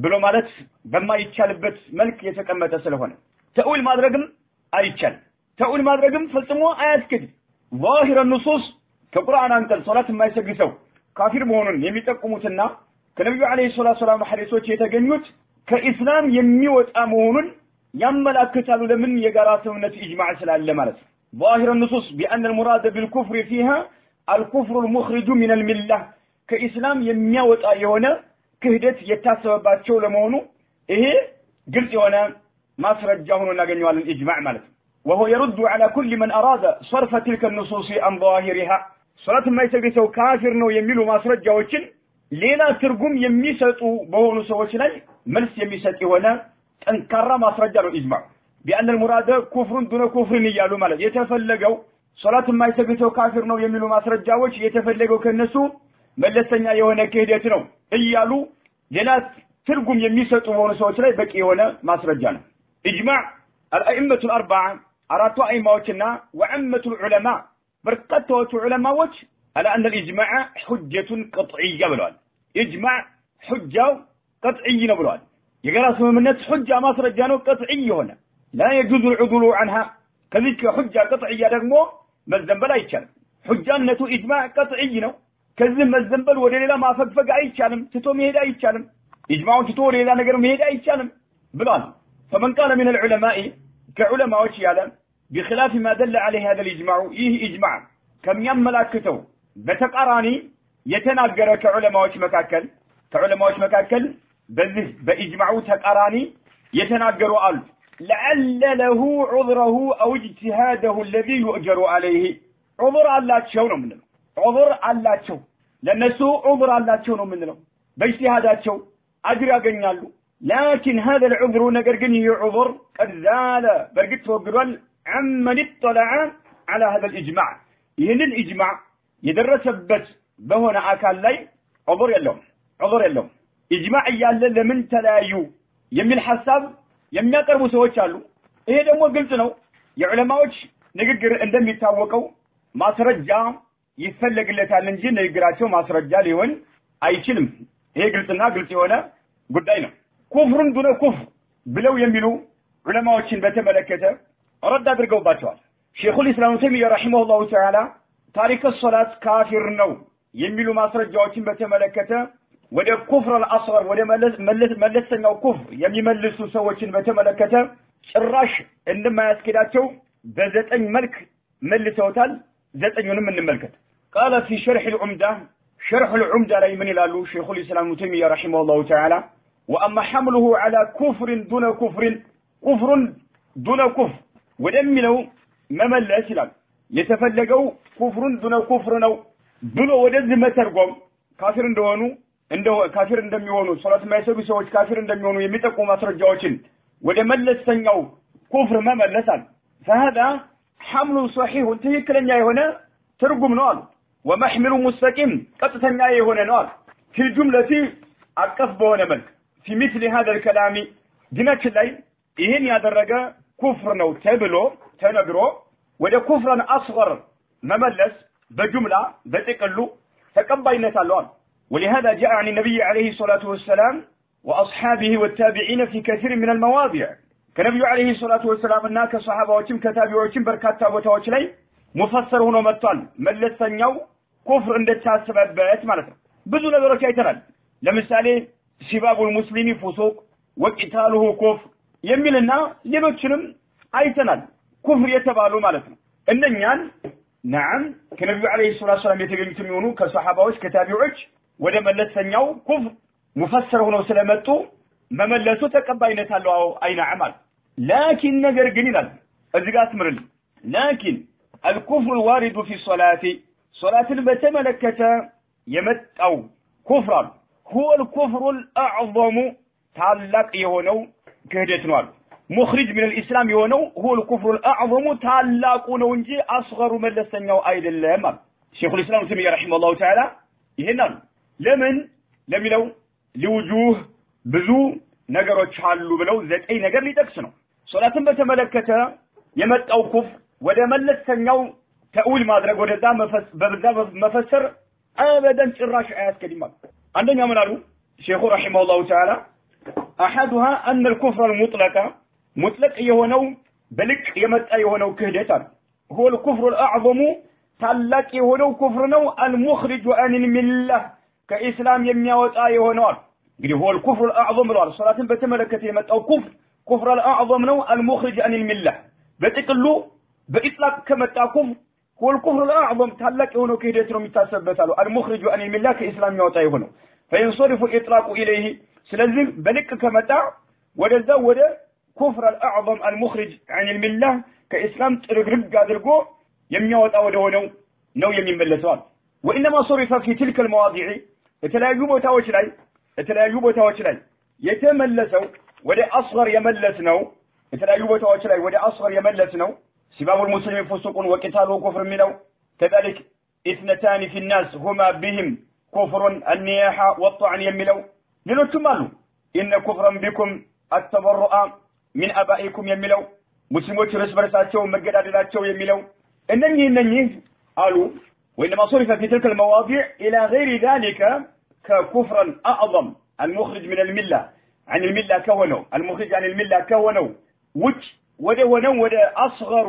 بلو مالت بما يتشالبت ملك يتكمت سلفنا تأويل ما درقم أيتشال تأويل ما درقم فلسموه آيات كده ظاهر النصوص كقرآن أنت الصلاة ما يسجسوا كافر مهونون يميتقموتنا كنبي عليه الصلاة والسلام حديثوች የተገኙት كإسلام የሚወጣ መሆኑን ያመላክታሉ ለምን የጋራ ስምምነት ኢጅማዕ ስላለ ማለት ظاهر النصوص بأن المراد بالكفر فيها الكفر المخرج من الملة كإسلام የሚያወጣ የሆነ ክህደት የታሰበባቸው ለመሆኑ ይሄ ግልጽ የሆነ ማስረጃ ሆኖ እናገኘዋለን ኢጅማዕ ማለት وهو يرد على كل من أراد صرف تلك النصوص عن ظاهرها صلاة ما يسجسوا كافر نو يميلوا ماسرجاوችን ሌላ ትርጉም የሚሰጡ በሆኑ ሰዎች ላይ መልስ የሚሰጥ የሆነ ጠንካራ ማስረጃ ነው ኢጅማዕ بأن المراد كفر دون كفر ይያሉ ማለት የተፈለገው صلاة ما يسجسوا كافر ነው የሚሉ ማስረጃዎች የተፈለገው ከነሱ መለስተኛ የሆነ ክህደት ነው ይያሉ ሌላ ትርጉም የሚሰጡ በሆኑ ሰዎች ላይ በቂ የሆነ ማስረጃ ነው ኢጅማዕ الأئمة الأربعة أراتوا أئمة وعمة العلماء بركتوا علماء على أن الإجماع حجة قطعية بلوان إجماع حجة قطعية بلوان يقرأ اسمه من الناس حجة ما سرجانوا قطعية هنا لا يجوز العدول عنها كذلك حجة قطعية رغمو مزنبل أي كلام حجة أنه إجماع قطعي كذب مزنبل وليلا ما فقفق أي كلام تتو مهد أي كلام إجماع تتو ليلا نقر مهد أي كلام بلوان فمن قال من العلماء كعلماء وشيالا بخلاف ما دل عليه هذا الإجماع إيه إجماع كم يملاكته بتقراني يتناقر كعلماء مكاكل بذه بإجماع تقراني يتناقروا قال لعل له عذره أو اجتهاده الذي يؤجر عليه عذر الله تشونه منه عذر الله تشو لأن سوء عذر الله تشونه منه باجتهادات شو أجر أقنيالو لكن هذا العذر نقرقني عذر قد زال برقت وقرال عمن اطلع على هذا الإجماع يهن الإجماع يدرس بس بهنا أكال لي عذر يلوم إجماع يالا لمن تلايو يمي الحساب يمي يقربوا سوى شالو إيه دمو قلتنو يا علماء نقر عندهم يتاوقوا ما سرجع يفلق اللي تعلنجي نقراتو ما سرجع ليون أي كلم إيه قلت هنا قدينا كفر دون كفر بلو يميلو علماء بتملكته رد أدركوا باتوال شيخ الإسلام تيمية رحمه الله تعالى تارك الصلاة كافر نو يميلو ما سرجعوا بتملكته وده كفر الأصغر وده ملسنا كفر يملسوا سوى بتملكته الراش عندما يسكداتو بزتن ملك ملسوتال زتن من الملكة قال في شرح العمدة لا يمني لالو شيخ الإسلام تيمية رحمه الله تعالى وأما حمله على كفر دون كفر ودمنوا መመለስ ይላል የተፈለገው ኩፍሩን ዱነ ኩፍር ነው ብሎ ወደዚህ መተርጎም ካፊር እንደሆኑ ካፊር እንደሚሆኑ ሶላት የማይሰግዱ ሰዎች ካፊር እንደሚሆኑ የሚጠቁሙ ማስረጃዎችን ወደ መለስተኛው ኩፍር መመለሳል فهذا حمل صحيح ትክክለኛ የሆነ ትርጉም ነው አሉ ومحمل مستقيم ቀጥተኛ የሆነ ነው አሉ في الجملة አቀፍ በሆነ መልክ في مثل هذا الكلام ዲናችን ላይ ይሄን ያደረገ ኩፍር ነው ተብሎ ተነግሮ ወደ ኩፍራን አስገር መመለስ በጅምላ በጥቅሉ ተቀባይነት አለው ولهذا جاء عن النبي عليه الصلاة والسلام وأصحابه والتابعين في كثير من المواضع كنبي عليه الصلاة والسلام الناك صحابة وكم كتابعوكم بركات بوتاوች ላይ ሙፈሰር ሆኖ መጥቷል መለስተኛው ኩፍር እንደተሳሰበበት ማለት ነው ብዙ ነገሮች አይተናል ለምሳሌ ሲባቡል ሙስሊሚ ፉሱቅ ወቂታሉሁ ኩፍር የሚልና ሌሎችንም አይተናል ኩፍር የተባሉ ማለት ነው እነኛን نعم ከነብዩ አለይሂ ሰላቱ ሰላም የተገኙት የሚሆኑ ከሷሃባዎች ከታቢዖች ወደ መለስተኛው ኩፍር ሙፈሰር ሆነው ስለመጡ መመለሱ ተቀባይነት አለው አይናማል لكن ነገር ግን ይላል እዚህ ጋር አትምርል لكن الكفر الوارد في الصلاة صلاة በተመለከተ የመጣው ኩፍር هو الكفر الأعظم ታላቅ የሆነው ክህደት ነው مخرج من الإسلام يونو هو الكفر الأعظم تعلق نونجي أصغر ملسنيو أيدلهم شيخ الإسلام تيمية رحمه الله تعالى يهنا لم يلو لوجوه بزو نجروا تحلو بلو ذات أي نجر لتكسنو صلاة بتملكتها يمت أو كفر وده ملسنيو تأول ما درج وده دا مفسر أبدا شراش آيات كلمات عندنا يمنالو شيخ رحمه الله تعالى أحدها أن الكفر المطلق مطلق يهونو بلك يمت يهونو كهدتان هو الكفر الأعظم تلك يهونو كفرنو المخرج عن الملة كإسلام يميوت يهونو هو الكفر الأعظم صلاة بتملكة يمت أو كفر الأعظم نو المخرج عن الملة بتقلو بإطلاق كمت كفر هو الكفر الأعظم تلك يهونو كهدتان متاسبتالو المخرج عن الملة كإسلام يميوت يهونو فينصرف الإطلاق إليه سلزم بلك كمتع ودزود كفر الأعظم المخرج عن الملة كإسلام ترقرق قادرقو يميوت أودونو نو يمين بلسوان وإنما صرف في تلك المواضيع اتلايوبو تاوشلاي يتملسوا ودي أصغر يملسنو اتلايوبو تاوشلاي ودي أصغر يملسنو سباب المسلمين فسق وقتال وكفر منو كذلك اثنتان في الناس هما بهم كفر النياحة والطعن يملو لنتمالوا إن كفرا بكم التبرؤ من أبائكم يملو مسلموች ርስ በርሳቸው መገዳደላቸው የሚለው እነኚህ قالوا وإنما صرف في تلك المواضيع إلى غير ذلك ككفرا أعظم المخرج من الملة عن الملة كونه المخرج عن الملة كونه وده أصغر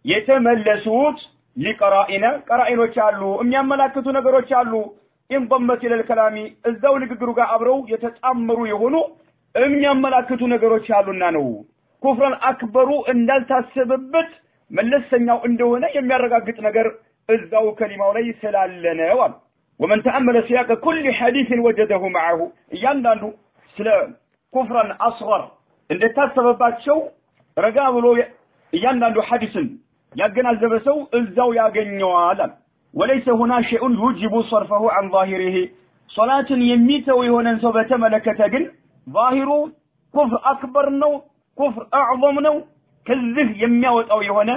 يتملسوت لقرائنا قرائنوች አሉ የሚያመላክቱ ነገሮች አሉ انضمت إلى الكلام الزول بقرقا عبرو يتتأمروا يهونوا የሚያመላክቱ ነገሮች አሉና ነው ኩፍራን አክበሩ እንዳልታሰበበት መለሰኛው እንደሆነ የሚያረጋግጥ ነገር እዛው ከሊማው ላይ ስላለነው ومن تأمل سياق كل حديث وجده معه እያንዳንዱ ስለ ኩፍራን አስገር እንደታሰበባቸው ረጋ ብሎ እያንዳንዱ ሐዲስን ያገናዘበ ሰው እዛው ያገኘዋል وليس هنا شيء يوجب صرفه عن ظاهره صلاة يميتو يهونن سو بتملكته ግን ظاهሩ كفر أكبر ነው كفر أعظم ነው ከዚህ የሚያወጣው የሆነ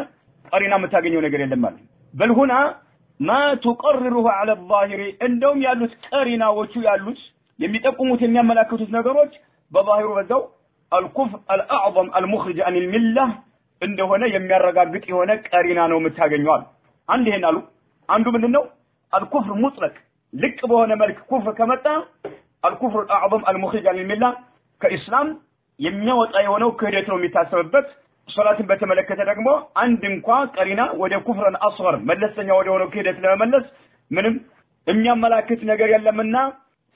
ቀሪና መታገኘው ነገር የለም ማለት بل هنا ما تقرره على الظاهر እንደውም ያሉት ቀሪናዎቹ ያሉት የሚጠቁሙት የሚያመላክቱት ነገሮች በظاهሩ በዛው الكفر الأعظم المخرج عن الملة እንደሆነ የሚያረጋግጥ የሆነ ቀሪና ነው መታገኘው አንድ ይሄን አሉ አንዱ ምንድነው الكفر مطلق ልቅ በሆነ መልክ ኩፍር ከመጣ الكفر الأعظم المخرج عن الملة كإسلام የሚያወጣ የሆነው ክህደት ነው የሚታሰብበት ሶላትን በተመለከተ ደግሞ አንድ እንኳን ቀሪና ወደ ኩፍራን አስገር መለሰኛ ወደ ሆነው ክህደት ለመመለስ ምንም የሚያመላክት ነገር የለምና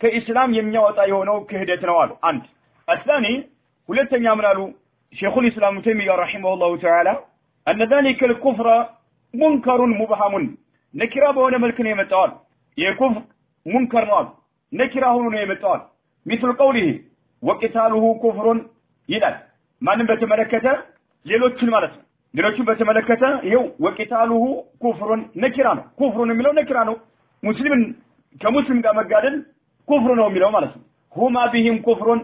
ከኢስላም የሚያወጣ የሆነው ክህደት ነው አሉ አንድ الثاني ሁለተኛ ምናሉ شيخ الإسلام تيمية رحمه الله تعالى أن ذلك الكفر منكر مبهم نكرة بهنا ملك نيمتال يكفر منكر نال نكرة هنا نيمتال مثل قوله وقتاله كفر ይላል ማንም በተመለከተ ሌሎችን ማለት ነው ሌሎቹ በተመለከተ ይሄው ወቂታሉሁ ኩፍሩን ነኪራ ነው ኩፍሩን የሚለው ነኪራ ነው ሙስሊምን ከሙስሊም ጋር መጋደል ኩፍር ነው የሚለው ማለት ነው ሁማ ቢሂም ኩፍሩን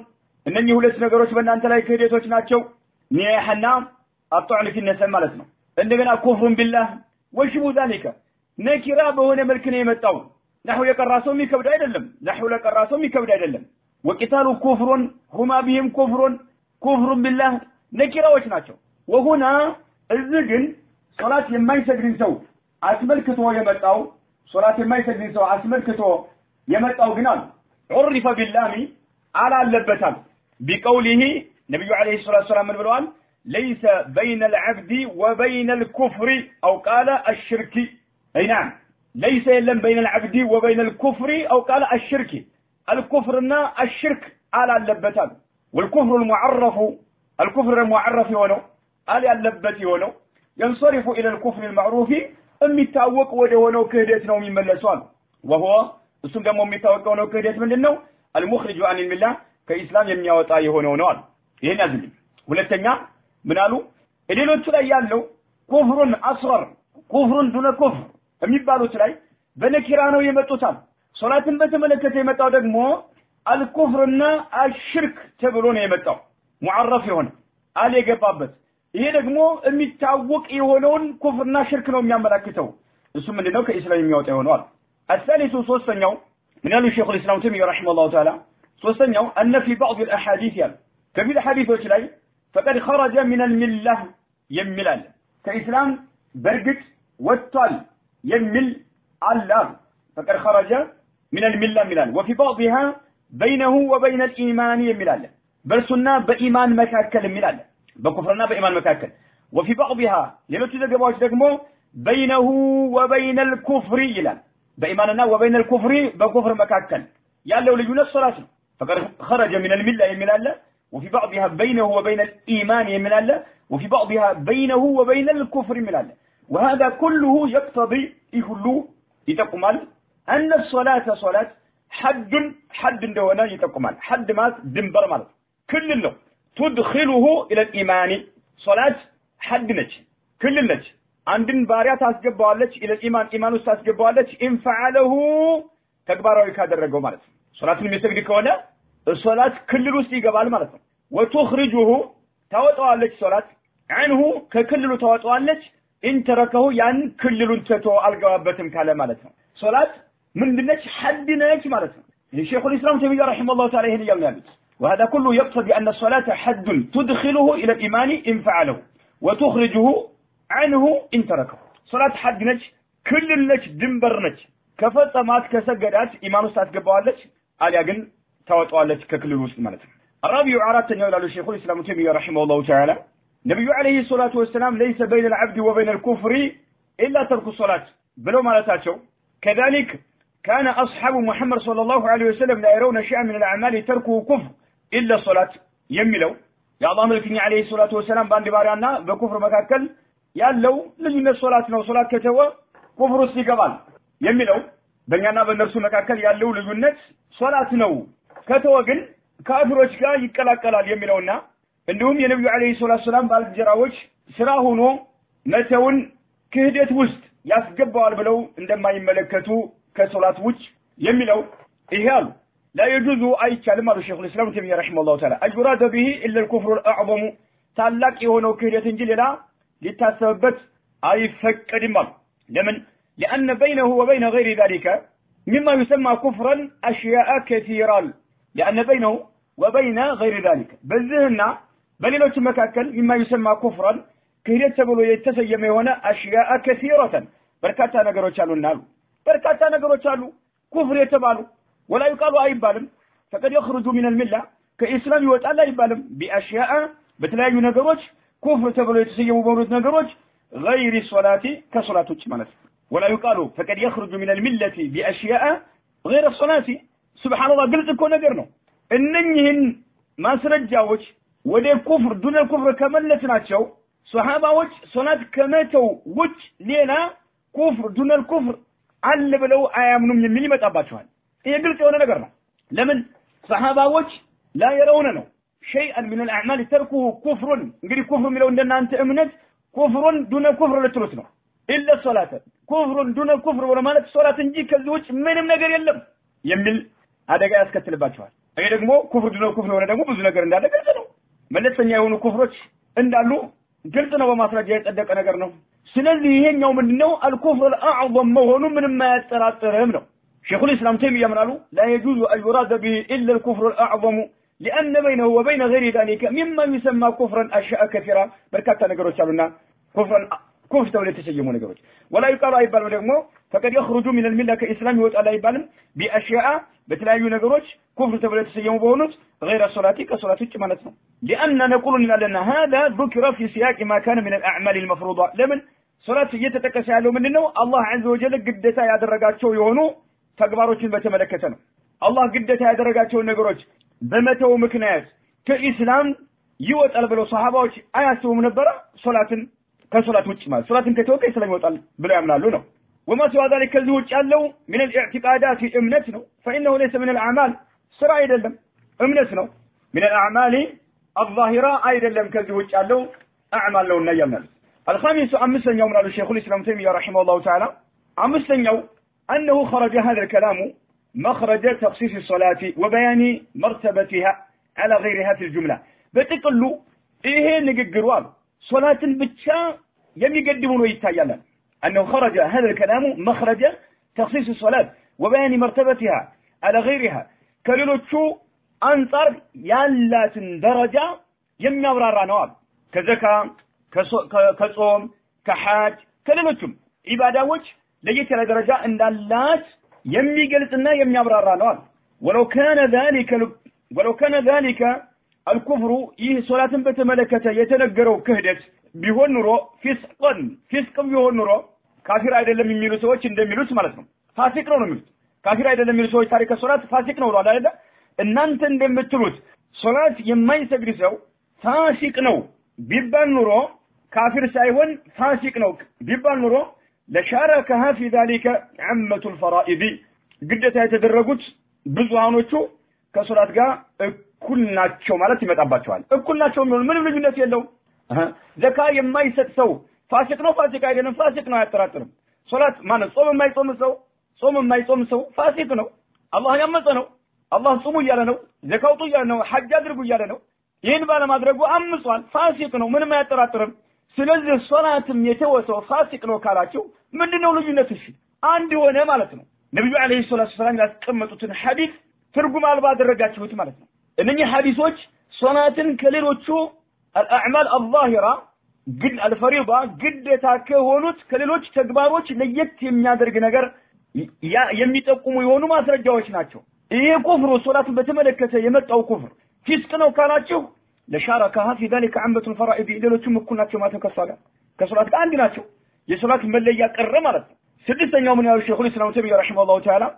እነኚህ ሁለት ነገሮች በእናንተ ላይ ክህደቶች ናቸው ኒያህና አጥዑን في النسب ማለት ነው እንደገና ኩፍሩን ቢላህ ወሽቡ ذلك ነኪራ በሆነ መልክ ነው የመጣው نحو የቀራሰው የሚከብድ አይደለም نحو ለቀራሰው የሚከብድ አይደለም ወቂታሉ ኩፍሩን ሁማ ቢሂም ኩፍሩን ቢላህ ነኪራዎች ናቸው وهنا እዚህ ግን ሶላት የማይሰግድን ሰው አስመልክቶ የመጣው ሶላት የማይሰግድን ሰው አስመልክቶ የመጣው ግን عرف بالله على اللبتان بقوله نبي عليه الصلاة والسلام من بلوان ليس بين العبد وبين الكفر أو قال الشرك أي نعم ليس إلا بين العبد وبين الكفر أو قال الشرك الكفرنا الشرك على اللبتان والكفر المعرف ونو على اللبت ونو ينصرف إلى الكفر المعروف أمي التاوق ودهونو كهدتنا من ملسوان وهو እሱም ደግሞ የሚታወቀው ነው ከህደት ምንድነው المخرج عن المله ከኢስላም የሚያወጣ የሆነው ነው ይሄን ያዝልኝ ሁለተኛ ምን አሉ እሌሎቹ ላይ ያለው ኩፍሩን አስገር ኩፍሩን ዱነ ኩፍር የሚባሉት ላይ በነኪራ ነው የመጡታል ሶላትን በተመለከተ የመጣው ደግሞ አልኩፍርና አሽርክ ተብሎ ነው የመጣው ሙዓረፍ የሆነ አለ የገባበት ይሄ ደግሞ የሚታወቅ የሆነውን ኩፍርና ሽርክ ነው የሚያመለክተው እሱ ምንድነው ከኢስላም የሚያወጣ የሆነው الثالث سوستنيو من الشيخ الإسلام تيمية رحمه الله تعالى سوستنيو أن في بعض الأحاديث كبير حديث وشلي فقد خرج من الملة يملال كإسلام برقت والطال يمل الله فقد خرج من الملة ملال وفي بعضها بينه وبين الإيمان يملال بل سنة بإيمان مكاكل ملال بكفرنا بإيمان مكاكل وفي بعضها لنتو تقبواش دقمو بينه وبين الكفر يلال بإيماننا وبين الكفر بكفر مكاكل يالله لجنة الصلاة فقد خرج من الملة يمن الله وفي بعضها بينه وبين الإيمان يمن الله وفي بعضها بينه وبين الكفر من الله وهذا كله يقتضي يقولوا يتقمال أن الصلاة صلاة حد دوانا يتقمال حد مات دنبر مال كل اللو تدخله إلى الإيمان صلاة حد نج كل النج عندن باريات أسجبوالج إلى الإيمان إيمان أسجبوالج إن فعله تكبره يكادرجوا مالت صلاة المسجد كونه الصلاة كل روسي قبال مالت وتخرجه تواتوالج صلاة عنه ككل تواتوالج إن تركه ين كل تتو الجوابتهم كلام مالت صلاة من دنش حد نج مالت الشيخ الإسلام تيمية رحمه الله تعالى هنا يوم يابت وهذا كله يقتضي أن الصلاة حد تدخله إلى الإيمان إن فعله وتخرجه عنه إن تركه صلاة حد نج كل النج دنبر نج كفت مات كسجدات إيمان أستاذ جبالج على جن تواتوالج ككل روس مالت الرابع عرفت أن يقول الشيخ الإسلام تيمية رحمه الله تعالى النبي عليه الصلاة والسلام ليس بين العبد وبين الكفر إلا ترك الصلاة بلو مالتاتشو كذلك كان أصحاب محمد صلى الله عليه وسلم لا يرون شيئا من الأعمال تركه كفر إلا الصلاة يملوا يا الله ملكني عليه الصلاة والسلام باند باريانا بكفر مكاكل ያለው ልዩነት ሶላት ነው ሶላት ከተወ ኩፍር ውስጥ ይገባል የሚለው በእኛና በእነርሱ መካከል ያለው ልዩነት ሶላት ነው ከተወ ግን ካፊሮች ጋር ይቀላቀላል የሚለውና እንዲሁም የነብዩ አለይሂ ሰላቱ ሰላም ባልጀራዎች ስራ ሆኖ መተውን ክህደት ውስጥ ያስገባዋል ብለው እንደማይመለከቱ ከሶላት ውጭ የሚለው ይሄ አሉ لا يجوز أي كلمة الشيخ الإسلام تيمية رحمه الله تعالى أجراد به إلا الكفر الأعظم تعلق يهونه كهدة جللا لتثبت أي فكر مر لأن بينه وبين غير ذلك مما يسمى كفرا أشياء كثيرة لأن بينه وبين غير ذلك بالذهن بل لو تمكاكل مما يسمى كفرا كهدة تقولوا يتسيم هنا أشياء كثيرة بركاتا نقروا تشالوا النار بركاتا نقروا تشالوا كفر يتبالوا ولا يقال أي بالم فقد يخرج من الملة كإسلام وتعالى يبالم بأشياء بتلاقي نقروش كفر تبلو يتسيموا بورود نقروش غير الصلاة كصلاة الشمالة ولا يقال فقد يخرج من الملة بأشياء غير الصلاة سبحان الله قلت لكم نقرنه إنهن ما سرجاوش ودي كفر دون الكفر كملة ناتشو صحابة وش صلاة كماتو وش لينا كفر دون الكفر على بلو آيامنهم من مليمة أباتشوان إيه قلت وانا نقرنا لمن صحابة وش لا يرونه شيئا من الأعمال تركه كفر نقول كفر من لو أننا أنت أمنت ኩፍሩን ዱነ ኩፍር ልትሉት ነው ኢላ ሶላተ ኩፍሩን ዱነ ኩፍር ወለ ማለት ሶላት እንጂ ከዚህ ውጭ ምንም ነገር የለም የሚል አደጋ ያስከትልባቸዋል ይሄ ደግሞ ኩፍር ዱነ ኩፍር ወለ ደግሞ ብዙ ነገር እንዳለ ግልጽ ነው መለስተኛ የሆኑ ኩፍሮች እንዳሉ ግልጽ ነው በማስረጃ የጸደቀ ነገር ነው ስለዚህ ይሄኛው ምንድነው አልኩፍር አዕظم መሆኑ ምንም ማያጠራጥርም ነው شيخ الإسلام تيمية يقول لا يجوز أن يراد به إلا الكفر الأعظم لأن بينه وبين غير ذلك مما يسمى كفرا أشياء كثيرة بركات نقروش قالونا كفر تولي تسيمون نقروش ولا يقال أيبال ودقمو فقد يخرج من الملة كإسلام يوتقال أيبال بأشياء بتلاقي نقروش كفر تولي تسيمون بونوت غير الصلاة كصلاة كمانتنا لأن نقول لأن هذا ذكر في سياق ما كان من الأعمال المفروضة لمن صلاة يتتكسالوا منه الله عز وجل قدتا يدرقات شو يهونو ተግባሮችን በተመለከተ ነው አላህ ግዴታ ያደረጋቸው ነገሮች በመተው ምክንያት ከኢስላም ይወጣል ብለው ሱሐባዎች አያስቡም ነበር ሶላትን ከሶላት ውጭ ማለት ሶላትን ከተወ ከኢስላም ይወጣል ብለው ያምናሉ ነው وما سوى ذلك ከዚህ ውጭ ያለው من الاعتقادات እምነት ነው فانه ليس من الاعمال ስራ አይደለም እምነት ነው من الاعمال الظاهره አይደለም ከዚህ ውጭ ያለው አዕማል ነውና ያምናል الخامس አምስተኛው ምናሉ ሼኹ الاسلام تيمية رحمه الله تعالى አምስተኛው أنه خرج هذا الكلام مخرج تخصيص الصلاة وبيان مرتبتها على غيرها في الجملة بتقلوا إيه نقروا صلاة بتشا يميقدمون ويتايالا أنه خرج هذا الكلام مخرج تخصيص الصلاة وبيان مرتبتها على غيرها كللو شو أنصر يالات درجة يميورا رانواب كزكاة كصوم كحاج كللو شو إبادة وجه لجيت على درجة أن الله يميقلتنا يميابرارا نوال ولو كان ذلك الكفر إيه صلاة بتملكة يتنقروا كهدت بيهون نرو فسقا بيهون نرو كافر عيدا لم يميلو سوى چند يميلو سمالتهم فاسق نو نميلو كافر عيدا لم يميلو سوى تاريك الصلاة فاسق نو روالا عيدا እናንተ እንደምትሉት ሶላት የማይሰግድ ሰው ፋሲቅ ነው ቢባል ኑሮ ካፊር ሳይሆን ፋሲቅ ነው ቢባል ኑሮ ለሻረከها في ذلك عامة الفرائض ግዴታ የተደረጉት ብዙሃኖቹ ከሶላት ጋር እኩል ናቸው ማለት ይመጣባቸዋል እኩል ናቸው ምንም ልዩነት የለው ዘካ የማይሰጥ ሰው ፋሲቅ ነው ፋሲቅ አይደለም ፋሲቅ ነው አያጠራጥርም ሶላት ማለት ጾም የማይጾም ሰው ፋሲቅ ነው አላህ ያመፀ ነው አላህ ጾሙ እያለ ነው ዘካው ጡ እያለ ነው ሐጅ አድርጉ እያለ ነው ይሄን ባለማድረጉ አምጿል ፋሲቅ ነው ምንም አያጠራጥርም ስለዚህ ሶላትም የተወሰው ፋሲቅ ነው ካላችሁ ምንድነው ልዩነቱ እሺ አንድ ሆነ ማለት ነው ነብዩ አለይሂ ሰላቱ ሰላም ያስቀመጡትን ሐዲስ ትርጉም አልባ አደረጋችሁት ማለት ነው እነኚህ ሐዲሶች ሶላትን ከሌሎቹ الأعمال الظاهرة ግድ الفريضة ግዴታ ከሆኑት ከሌሎች ተግባሮች ለየት የሚያደርግ ነገር የሚጠቁሙ የሆኑ ማስረጃዎች ናቸው ይሄ ኩፍሩ ሶላትን በተመለከተ የመጣው ኩፍር ፊስቅ ነው ካላችሁ ለሻረከها في ذلك عامة الفرائض ሌሎችም እኩል ናቸው ማለት ከሶላት ጋር አንድ ናቸው የሶላት መለያ ቀረ ማለት ነው ስድስተኛው ምን ያለው ሼኹ الاسلام تيمية رحمه الله تعالى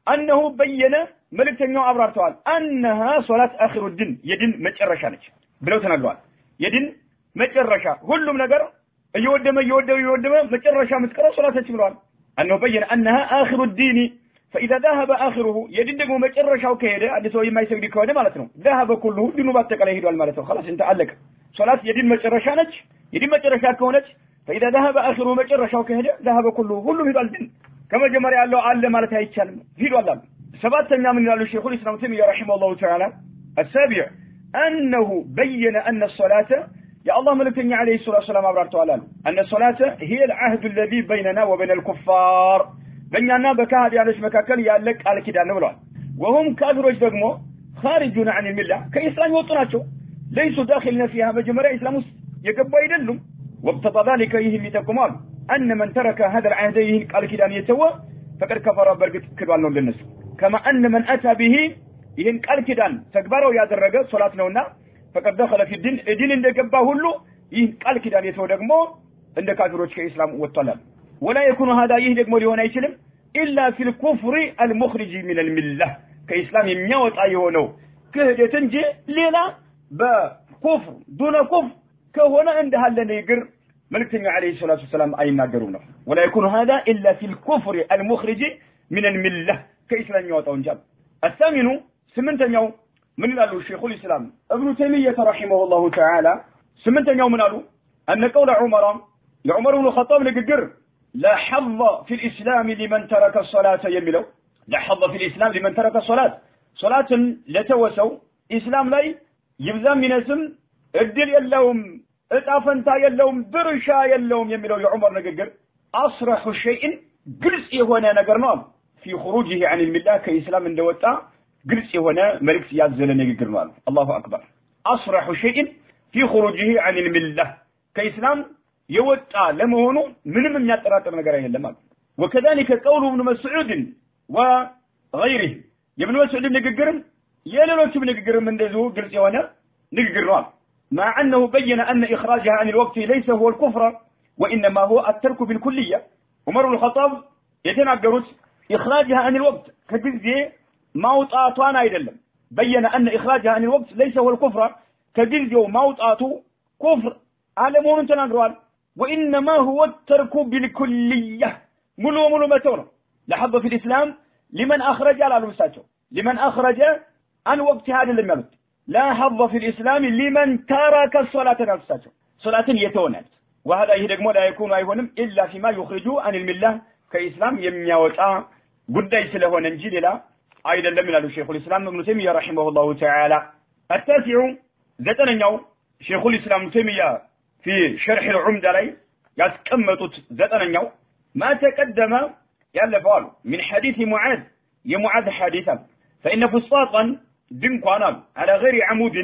انه بين መልእክተኛው አብራርተዋል انها صلاه اخر الدين የዲን መጨረሻ ነች ብለው ተናግረዋል የዲን መጨረሻ ሁሉም ነገር እየወደመ መጨረሻ መስቀረው ሶላተች ብለዋል انه بين انها اخر الدين فاذا ذهب اخره የዲን ደግሞ መጨረሻው ከሄደ አዲስ ሰው የማይሰግድ ከሆነ ማለት ነው ذهب كله ዲኑ ባጠቃላይ ሄዷል ማለት ነው خلاص انت አለቀ ሶላት የዲን መጨረሻ ነች የዲን መጨረሻ ከሆነች فإذا ذهب آخره مجرشاو كهده ذهب كله هيدو الدين كما جمر ያለው አለ ማለት አይቻልም ሄዷል ሰባተኛ ምን ይላሉ ሼኹ الاسلام تيمية رحمه الله تعالى السابع انه بين ان الصلاه يا الله ملكني عليه الصلاه والسلام አብራርተዋል ان الصلاه هي العهد الذي بيننا وبين الكفار በእኛና በካህዲያኖች መካከል ያለ ቃል ኪዳን ነው ብለዋል وهم كافروች ደግሞ خارجون عن المله ከኢስላም ወጡ ናቸው ليسوا داخلين فيها መጀመሪያ ኢስላም ውስጥ የገቡ አይደሉም وابتضى ذلك يهم يتقمال أن من ترك هذا العهد قال كدان يتوى فقد كفر برقت كدوان نون للنس كما أن من أتى به يهن قال كدان تكبروا يا درجة صلاة نونا فقد دخل في الدين عند قباه له يهن قال كدان يتوى دقمو عند كافروش كإسلام والطلال ولا يكون هذا يهدق مليون أيشلم إلا في الكفر المخرج من الملة كإسلام يميوت أيهونو كهدة تنجي ليلا بكفر دون كفر كهنا عندها لنيجر ملكتنا عليه الصلاة والسلام أي ناجرونه ولا يكون هذا إلا في الكفر المخرج من الملة كإسلام يوطون جاب الثامن سمنت يوم من قالوا شيخ الإسلام ابن تيمية رحمه الله تعالى سمنت يوم من قالوا أن قول عمر بن الخطاب نقدر لا حظ في الإسلام لمن ترك الصلاة يملو لا حظ في الإسلام لمن ترك الصلاة صلاة لتوسوا إسلام لاي يبزام من اسم الدل يلوم اتعفنتا يلوم درشا يلوم يملو عمر نقدر أصرح شيء قلس هنا نقرنا في خروجه عن الملة كإسلام دوتا قلس هنا ملك سيادزل نقدرنا الله أكبر أصرح شيء في خروجه عن الملة كإسلام يوتا لمهونو من يتراتر نقرأيه لما وكذلك قول ابن مسعود وغيره ابن مسعود نقدر يلوش نقدر من ذو قلس هنا نقدرنا مع أنه بين أن إخراجها عن الوقت ليس هو الكفر وإنما هو الترك بالكلية عمر بن الخطاب يتناقرت إخراجها عن الوقت كجزء موطأتنا يدلم بين أن إخراجها عن الوقت ليس هو الكفر كجزء موطأته كفر على مون تناقران وإنما هو الترك بالكلية ملو متونه لحظ في الإسلام لمن أخرج على المساجد لمن أخرج عن وقت هذا الموت لا حظ في الإسلام لمن ترك الصلاة على المساجد صلاة يتونت وهذا يهدق لا يكون أيهنم إلا فيما يخرجوا عن الملة كإسلام يميوتا قد يسله وننجل لا أيضا لمن الشيخ الإسلام ابن تيمية رحمه الله تعالى التاسع ذاتنا شيخ الإسلام ابن تيمية في شرح العمدة لي يتكمتت ذاتنا ما تقدم يالفال من حديث معاذ يمعاذ حديثا فإن فسطاطا دنقانا على غير عمود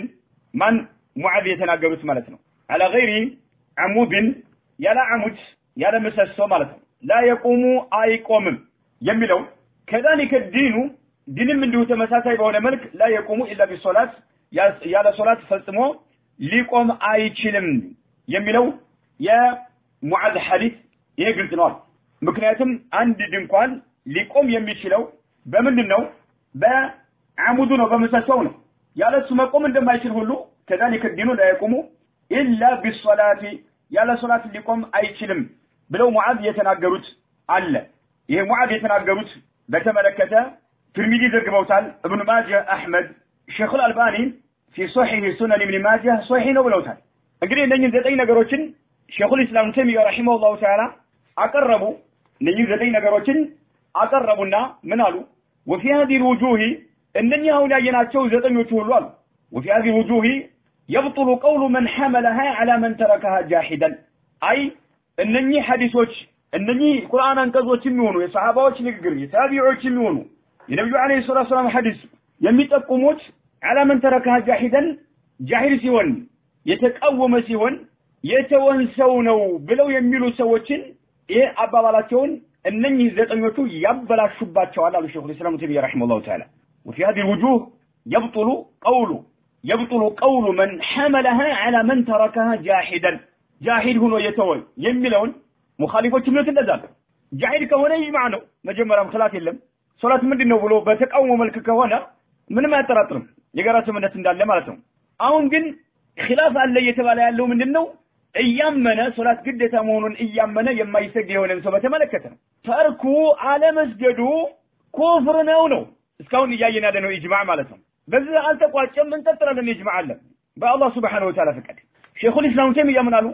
من معاذ يتناقبت مالتنا على غير عمود يلا عمود يلا مسسو مالتنا لا يقوم أي قوم يملو كذلك الدين دين من دو تمساسي بهنا ملك لا يقوم إلا بالصلاة يلا صلاة فالسمو ليقوم أي تشلم يملو يا معاذ حديث يقلت نار مكنياتم عند دنقان ليقوم يمشلو بمننو بعمودنا بمسسونا يلا سما قوم عندما يشلهلو كذلك الدين لا يقوم إلا بالصلاة يلا صلاة ليقوم أي تشلم بلو معاذ يتناقرت على ይሄ ሙዓዝ የተናገሩት በተመለከተ ትርሚዚ ዘግበውታል ابن ماجه احمد ሼኽ አልባኒ في صحيح سنن ابن ماجه صحيح ነው ብለውታል እንግዲህ እነኚህ ዘጠኝ ነገሮችን ሼኹ الاسلام ተይሚያ رحمه الله تعالى አቀረቡ እነኚህ ዘጠኝ ነገሮችን አቀረቡና ምን አሉ وفي هذه الوجوه እነኚህ አሁን ያየናቸው ዘጠኞቹ ሁሉ አሉ وفي هذه الوجوه يبطل قول من حملها على من تركها جاحدا اي እነኚህ ሐዲሶች እነኚህ ቁርአን አንቀጾች የሚሆኑ የሰሃባዎች ንግግር የታቢዖች የሚሆኑ የነብዩ አለይሂ ሰላቱ ሰላም ሐዲስ የሚጠቁሙት على من تركها جاحدا جاحد ሲሆን የተቃወመ ሲሆን የተወንሰው ነው ብለው የሚሉ ሰዎችን ይሄ አባባላቸውን እነኚህ ዘጠኞቹ ያበላሹባቸዋል አሉ ሼኹ الاسلام ተይሚያ رحمه الله تعالى وفي هذه الوجوه يبطل قول من حملها على من تركها جاحدا جاحد هو يتوي የሚለውን ሙኻሊፎች ምንት እንደዛለ ጃሂድ ከሆነ ይማነው መጀመሪያም خلاف የለም ሶላት ምንድነው ብሎ በተቃውሞ መልክ ከሆነ ምንም አያጠራጥርም የጋራ ስምነት እንዳለ ማለት ነው አሁን ግን خلاف አለ እየተባለ ያለው ምንድነው እያመነ ሶላት ግዴታ መሆኑን እያመነ የማይሰግድ የሆነን ሰው በተመለከተ ነው ተርኩ አለ መስገዱ ኩፍር ነው እስካሁን እያየና ያለው ኢጅማዕ ማለት ነው በዚህ አልተቋጨም እንጠጥራለን ኢጅማዕ አለ በአላህ Subhanahu Wa Ta'ala ፍቃድ ሼኹ الاسلام ተይሚያ ምናሉ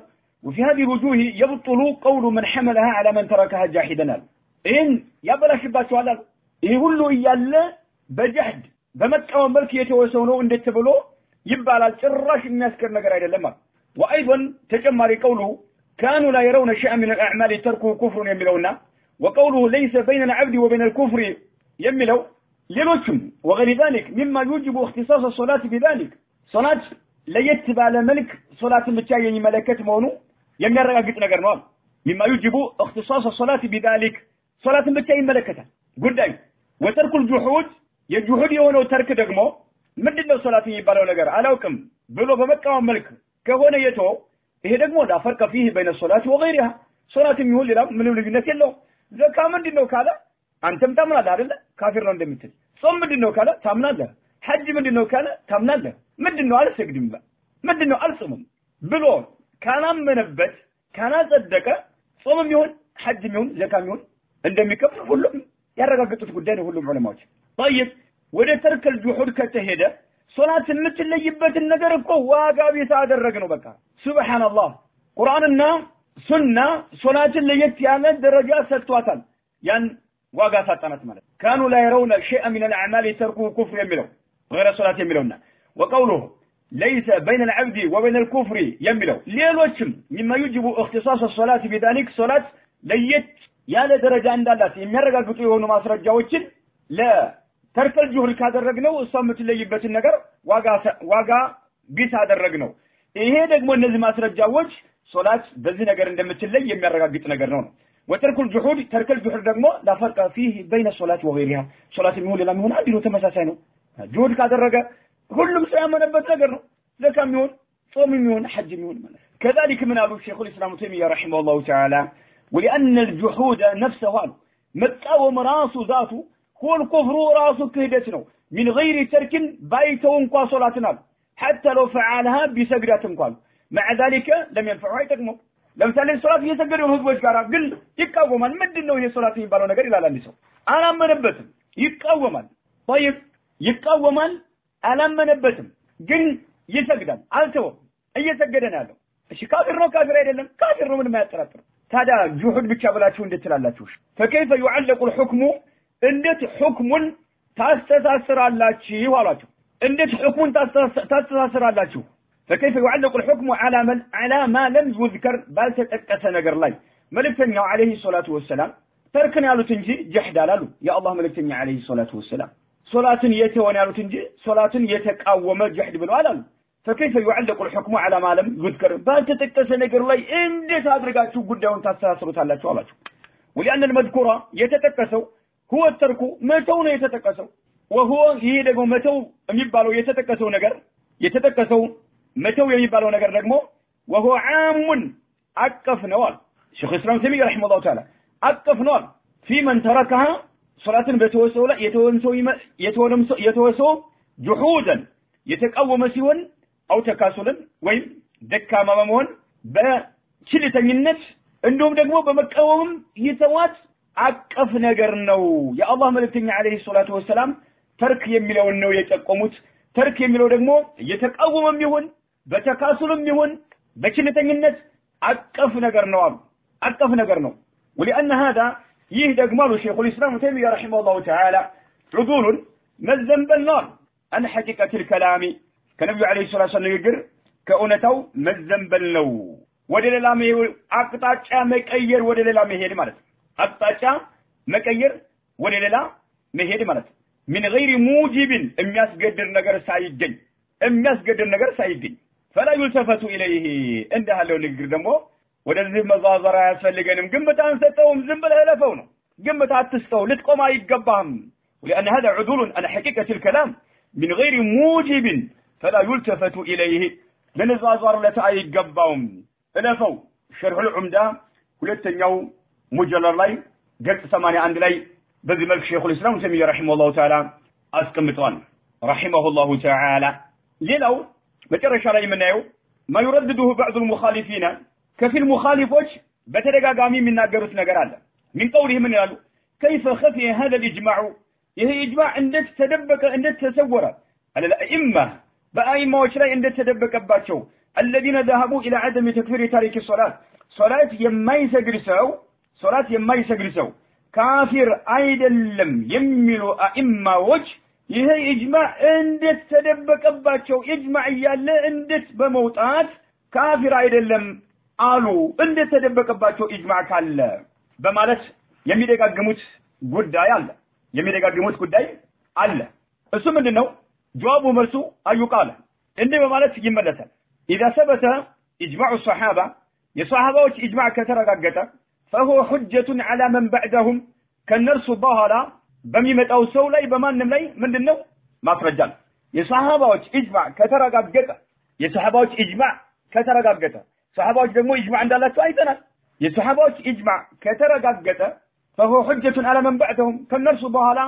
وفي هذه الوجوه يبطل قول من حملها على من تركها جاحدا إن يبلشባቸው አላል ይሄ ሁሉ እያለ በጀህድ በመቃወም መልክ የተወሰው ነው እንደተብሎ ይባላል ጭራሽ የሚያስከር ነገር አይደለም وايضا ተጨማሪ قوله كانوا لا يرون شيئا من الاعمال تركه كفر يملونا وقوله ليس بين العبد وبين الكفر يملو ሌሎችም وغير ذلك مما يوجب اختصاص الصلاه بذلك صلاه ለየት ባለ መልክ ሶላትን ብቻ የሚመለከት መሆኑ የሚያረጋግጥ ነገር ነው مما يوجب اختصاص الصلاه بذلك صلاتን ብቻ ይመለከታል ጉዳይ وترك الجحود የጁሁድ የሆነው ተርክ ደግሞ ምንድነው ሶላት የሚባለው ነገር አላውቅም ብሎ በመቃወም መልክ ከሆነ የቶ ይሄ ደግሞ لا فرق فيه بين الصلاه وغيرها ሶላት የሚሆን ሌላ ምንም ልዩነት የለው ዘካ ምንድነው ካለ አንተም ታምናለህ አይደል ካፊር ነው እንደምትል ጾም ምንድነው ካለ ታምናለህ ሐጅ ምንድነው ካለ ታምናለህ ምንድነው አልሰግድም ምንድነው አልጾምም ብሎ ካላመነበት ካላጸደቀ ጾምም ይሁን ሐጅም ይሁን ዘካም ይሁን እንደሚከፍል ሁሉም ያረጋግጡት ጉዳይ ነው ሁሉም ዑለማዎች طيب ወደ ተርከል ጁሁድ ከተሄደ ሶላት የምትለይበትን ነገር እኮ ዋጋ ቢስ አደረግ ነው በቃ ሱብሃንአላህ ቁርአንና ሱና ሶላትን ለየት ያለ ደረጃ ሰጥቷታል ያን ዋጋ ሳጣናት ማለት كانوا لا يرون شيئا من الاعمال تركوا كفر يملوا غير الصلاه يملونا وقوله ليس بين العبد وبين الكفر يملوا ሌሎችም مما يجب اختصاص الصلاه بذلك صلاه ለየት ያለ ደረጃ እንዳላት የሚያረጋግጡ የሆኑ ማስረጃዎችን ለተርከል ጁህል ካደረግነው እሷም የምትለይበትን ነገር ዋጋ ቢስ አደረግነው ይሄ ደግሞ እነዚህ ማስረጃዎች ሶላት በዚህ ነገር እንደምትለይ የሚያረጋግጥ ነገር ነው وترك الجحود ترك الجحود ደግሞ لا فرق فيه بين الصلاه وغيرها صلاه የሚሆን ሌላ የሚሆን አንድ ነው ተመሳሳይ ነው ጁሁድ ካደረገ ሁሉም ሰው ያመነበት ነገር ነው ዘካም ይሁን ጾም ይሁን ሐጅ ይሁን ማለት كذلك من ابو شيخ الاسلام تيميه رحمه الله تعالى ولان الجحود نفسه متقاوم راس ذاته هو الكفر راس كهدت ነው من غير ترك بايتو እንኳን ሶላትና حتى لو فعلها بسجدات እንኳን مع ذلك لم ينفعه يتقمو ለምሳሌ ሶላት እየሰገዱ ህዝቦች ጋር ግን ይቃወማል ምንድነው ይሄ ሶላት የሚባለው ነገር ይላል አንድ ሰው አላመነበትም ይቃወማል طيب ይቃወማል አላመነበትም ግን ይሰግዳል አልተወም እየሰገደ ነው ያለው እሺ ካፊር ነው ካፊር አይደለም ካፊር ነው ምንም አያጠራጥር ታዲያ ጁሁድ ብቻ ብላችሁ እንድትላላችሁ فكيف يعلق الحكم እንዴት ሁክሙን ታስተሳስራላችሁ አላችሁ እንዴት ሁክሙን ታስተሳስራላችሁ فكيف يعلق الحكم على ما لم يذكر بالتتقس ነገር ላይ መልእክተኛው عليه الصلاه والسلام ተርክን ያሉት እንጂ ጀህድ አላሉ ያ አላህ መልእክተኛ عليه الصلاه والسلام ሶላትን የተወነ ያሉት እንጂ ሶላትን የተቃወመ ጀህድ ብለው አላሉ فكيف يعلق الحكم على ما لم يذكر بالتتقس ነገር ላይ እንዴት አድርጋችሁ ጉዳዩን ታስተሳስሩታላችሁ አላችሁ ولأن المذكور የተጠቀሰው هو الترك መተው ነው የተጠቀሰው وهو ይሄ ደግሞ መተው የሚባለው የተጠቀሰው ነገር የተጠቀሰው መተው የሚባለው ነገር ደግሞ وهو عام አቀፍ ነው ሼኽ እስላም ተይሚያ ረሂመሁላህ ተዓላ አቀፍ ነው في من تركها صلاه በተወሰው ላይ የተወሰው جحودا የተቃወመ ሲሆን አው ተካሱልን ወይም ደካማ በመሆን በችልተኝነት እንደውም ደግሞ በመቃወም ይተዋት አቀፍ ነገር ነው የአላህ መልእክተኛ አለይሂ ሰላቱ ወሰለም ተርክ የሚለውን ነው የጠቆሙት ተርክ የሚለው ደግሞ የተቃወመም ይሁን በተካሱልም ይሁን በችልተኝነት አቀፍ ነገር ነው አቀፍ ነገር ነው ولأن هذا ይህ ደግሞ ሼኹ الاسلام ተይሚያ ረሂመሁላህ ተዓላ عدول መዘንበልና عن حقيقة الكلام ከነብዩ አለይሂ ሰላቱ ወሰለም ንግግር ከእውነታው መዘንበል ነው ወደ ሌላ አቅጣጫ መቀየር ወደ ሌላ መሄድ ማለት አቅጣጫ መቀየር ወደ ሌላ መሄድ ማለት من غير موجب የሚያስገድር ነገር ሳይገኝ فلا يلتفت اليه እንደ ያለው ንግግር ደግሞ ወደዚህ መዛዘራ ያስፈልገንም ግምት አንሰጠውም ዝም ብለህ ለፈው ነው ግምት አትስጠው ልትቆም አይገባም ولأن هذا عدول عن حقيقة الكلام من غير موجب فلا يلتفت اليه ለነዛዘር ለታይገባውም ለፈው شرح العمدة ሁለተኛው ሙጀለድ ላይ ገጽ 81 ላይ በዚህ መልኩ ሼኹ الاسلام ተይሚያ ረሂመሁላህ ተዓላ አስቀምጧል ረሂመሁላህ ተዓላ ሌላው መጨረሻ ላይ የምናየው ما يردده بعض المخالفين كفيل مخالفوች በተደጋጋሚ የሚናገሩት ነገር አለ من قوله من ያሉ كيف خفي هذا الاجماع ይሄ اجماع እንዴት ተደበቀ እንዴት ተሰወረ على الائمه በአይማዎች ላይ እንዴት ተደበቀባቸው الذين ذهبوا الى عدم تكفير تارك الصلاه صلاه የማይሰግድ ሰው ካፊር አይደለም የሚሉ አኢማዎች ይሄ ኢጅማዕ እንዴት ተደበቀባቸው ኢጅማዕ ያለ እንዴት በመውጣት ካፊር አይደለም አሉ እንዴት ተደበቀባቸው ኢጅማዕ ካለ በማለት የሚደጋግሙት ጉዳይ አለ እሱ ምንድነው ጀዋቡ መልሱ አዩቃለ እንዴ በማለት ይመለሳል اذا ثبت اجماع الصحابه የሷሃባዎች ኢጅማዕ ከተረጋገጠ فهو حجة على من بعدهم ከነርሱ በኋላ በሚመጣው ሰው ላይ በማንም ላይ ምንድነው ማስረጃል የሷሃባዎች ኢጅማዕ ከተረጋገጠ ሷሃባዎች ደግሞ ኢጅማዕ እንዳላቸው አይተናል የሷሃባዎች ኢጅማዕ ከተረጋገጠ فهو حجة على من بعدهم ከነርሱ በኋላ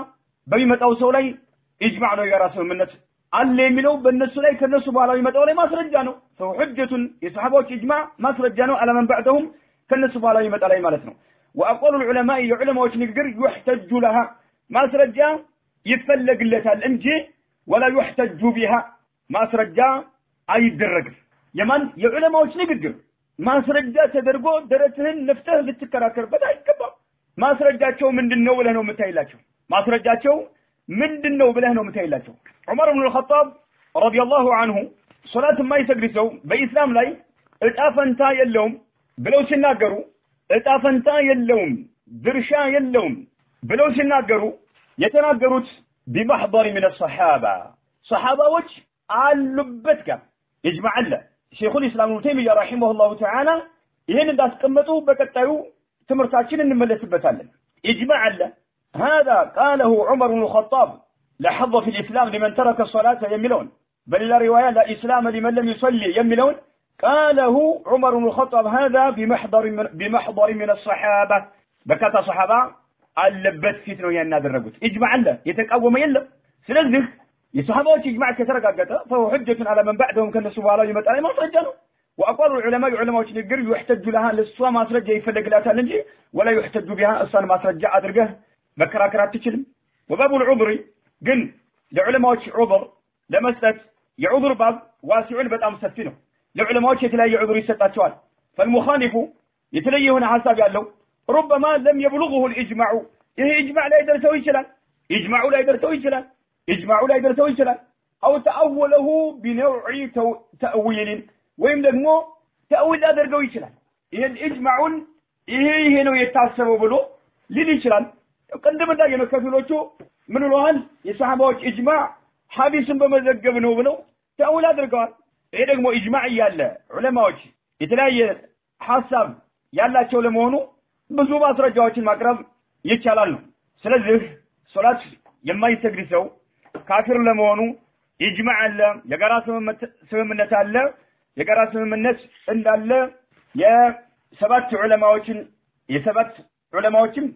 በሚመጣው ሰው ላይ ኢጅማዕ ነው የራሱ ምንነት አለ የሚለው በእነሱ ላይ ከነሱ በኋላ የሚመጣው ላይ ማስረጃ ነው فهو حجة የሷሃባዎች ኢጅማዕ ማስረጃ ነው على من بعدهم ከነሱ በኋላ የሚመጣ ላይ ማለት ነው واقول العلماء የዑለማዎች ንግግር يحتج لها ማስረጃ ይፈልግለታል እንጂ ولا يحتج بها ማስረጃ አይደረግም የዑለማዎች ንግግር ማስረጃ ተደርጎ ደረትህን ነፍተህ ልትከራከርበት አይገባም ማስረጃቸው ምንድነው ብለህ ነው የምታይላቸው ማስረጃቸው ምንድነው ብለህ ነው የምታይላቸው ዑመር ኢብኑ አልኸጣብ ረዲየላሁ ዐንሁ ሶላት የማይሰግድ ሰው በእስላም ላይ እጣ ፈንታ የለውም ብለው ሲናገሩ እጣ ፈንታ የለውም ድርሻ የለውም ብለው ሲናገሩ የተናገሩት بمحضر من الصحابة صحابዎች አሉበት ጋር اجمع አለ ሼኹ الاسلام ابن تيمية رحمه الله تعالى ይሄን እንዳስቀመጡ በቀጣዩ ትምህርታችን እንመለስበታለን اجمع አለ هذا قاله عمر بن الخطاب لا حظ في الإسلام لمن ترك الصلاة يملون بل لا رواية لا إسلام لمن لم يصلي يملون قاله عمر بن الخطاب هذا بمحضر من الصحابة بكات صحابة አለበት ፊት ነው ያናደረጉት اجمع አለ የተቃወመ የለም ስለዚህ የሱሐባዎች اجماع ከተረጋገጠ فهو حجة على من بعدهم ከነሱ በኋላ ይመጣ ላይ ማስረጃ ነው واقوال العلماء علماዎች ንግር يحتج لها ለሷ ማስረጃ ይፈልግላታል እንጂ ولا يحتج بها እሷን ማስረጃ አድርገህ መከራከር አትችልም وباب العذر ግን ለዑለማዎች ዑذር ለመስጠት የዑذር ባብ ዋሲዑን በጣም ሰፊ ነው ለዑለማዎች የተለያየ ዑذር ይሰጣቸዋል فالمخالف የተለየ የሆነ ሐሳብ ያለው ربما لم يبلغه الإجماع إيه إجماع لا يدرسه يشلال إجماع لا يدرسه يشلال إجماع لا يدرسه يشلال أو تأوله بنوع تأويل ويم دمو تأويل لا درجه يشلال إيه الإجماع إيه هنا يتعصب بلو للي يشلال قدم الله يمكفلوه من الوهن يسحبوش إجماع حابس بمزقب نوبلو تأويل لا درجه إيه دمو إجماع يالا علماء يتلاقي حسب يالا شو لمونو ብዙ ማስረጃዎችን ማቅረብ ይቻላል ነው ስለዚህ ሶላት የማይሰግድ ሰው ካፊር ለመሆኑ ኢጅማዕ አለ የጋራ ስምምነት አለ የጋራ ስምምነት እንዳለ የሰባት ዑለማዎችን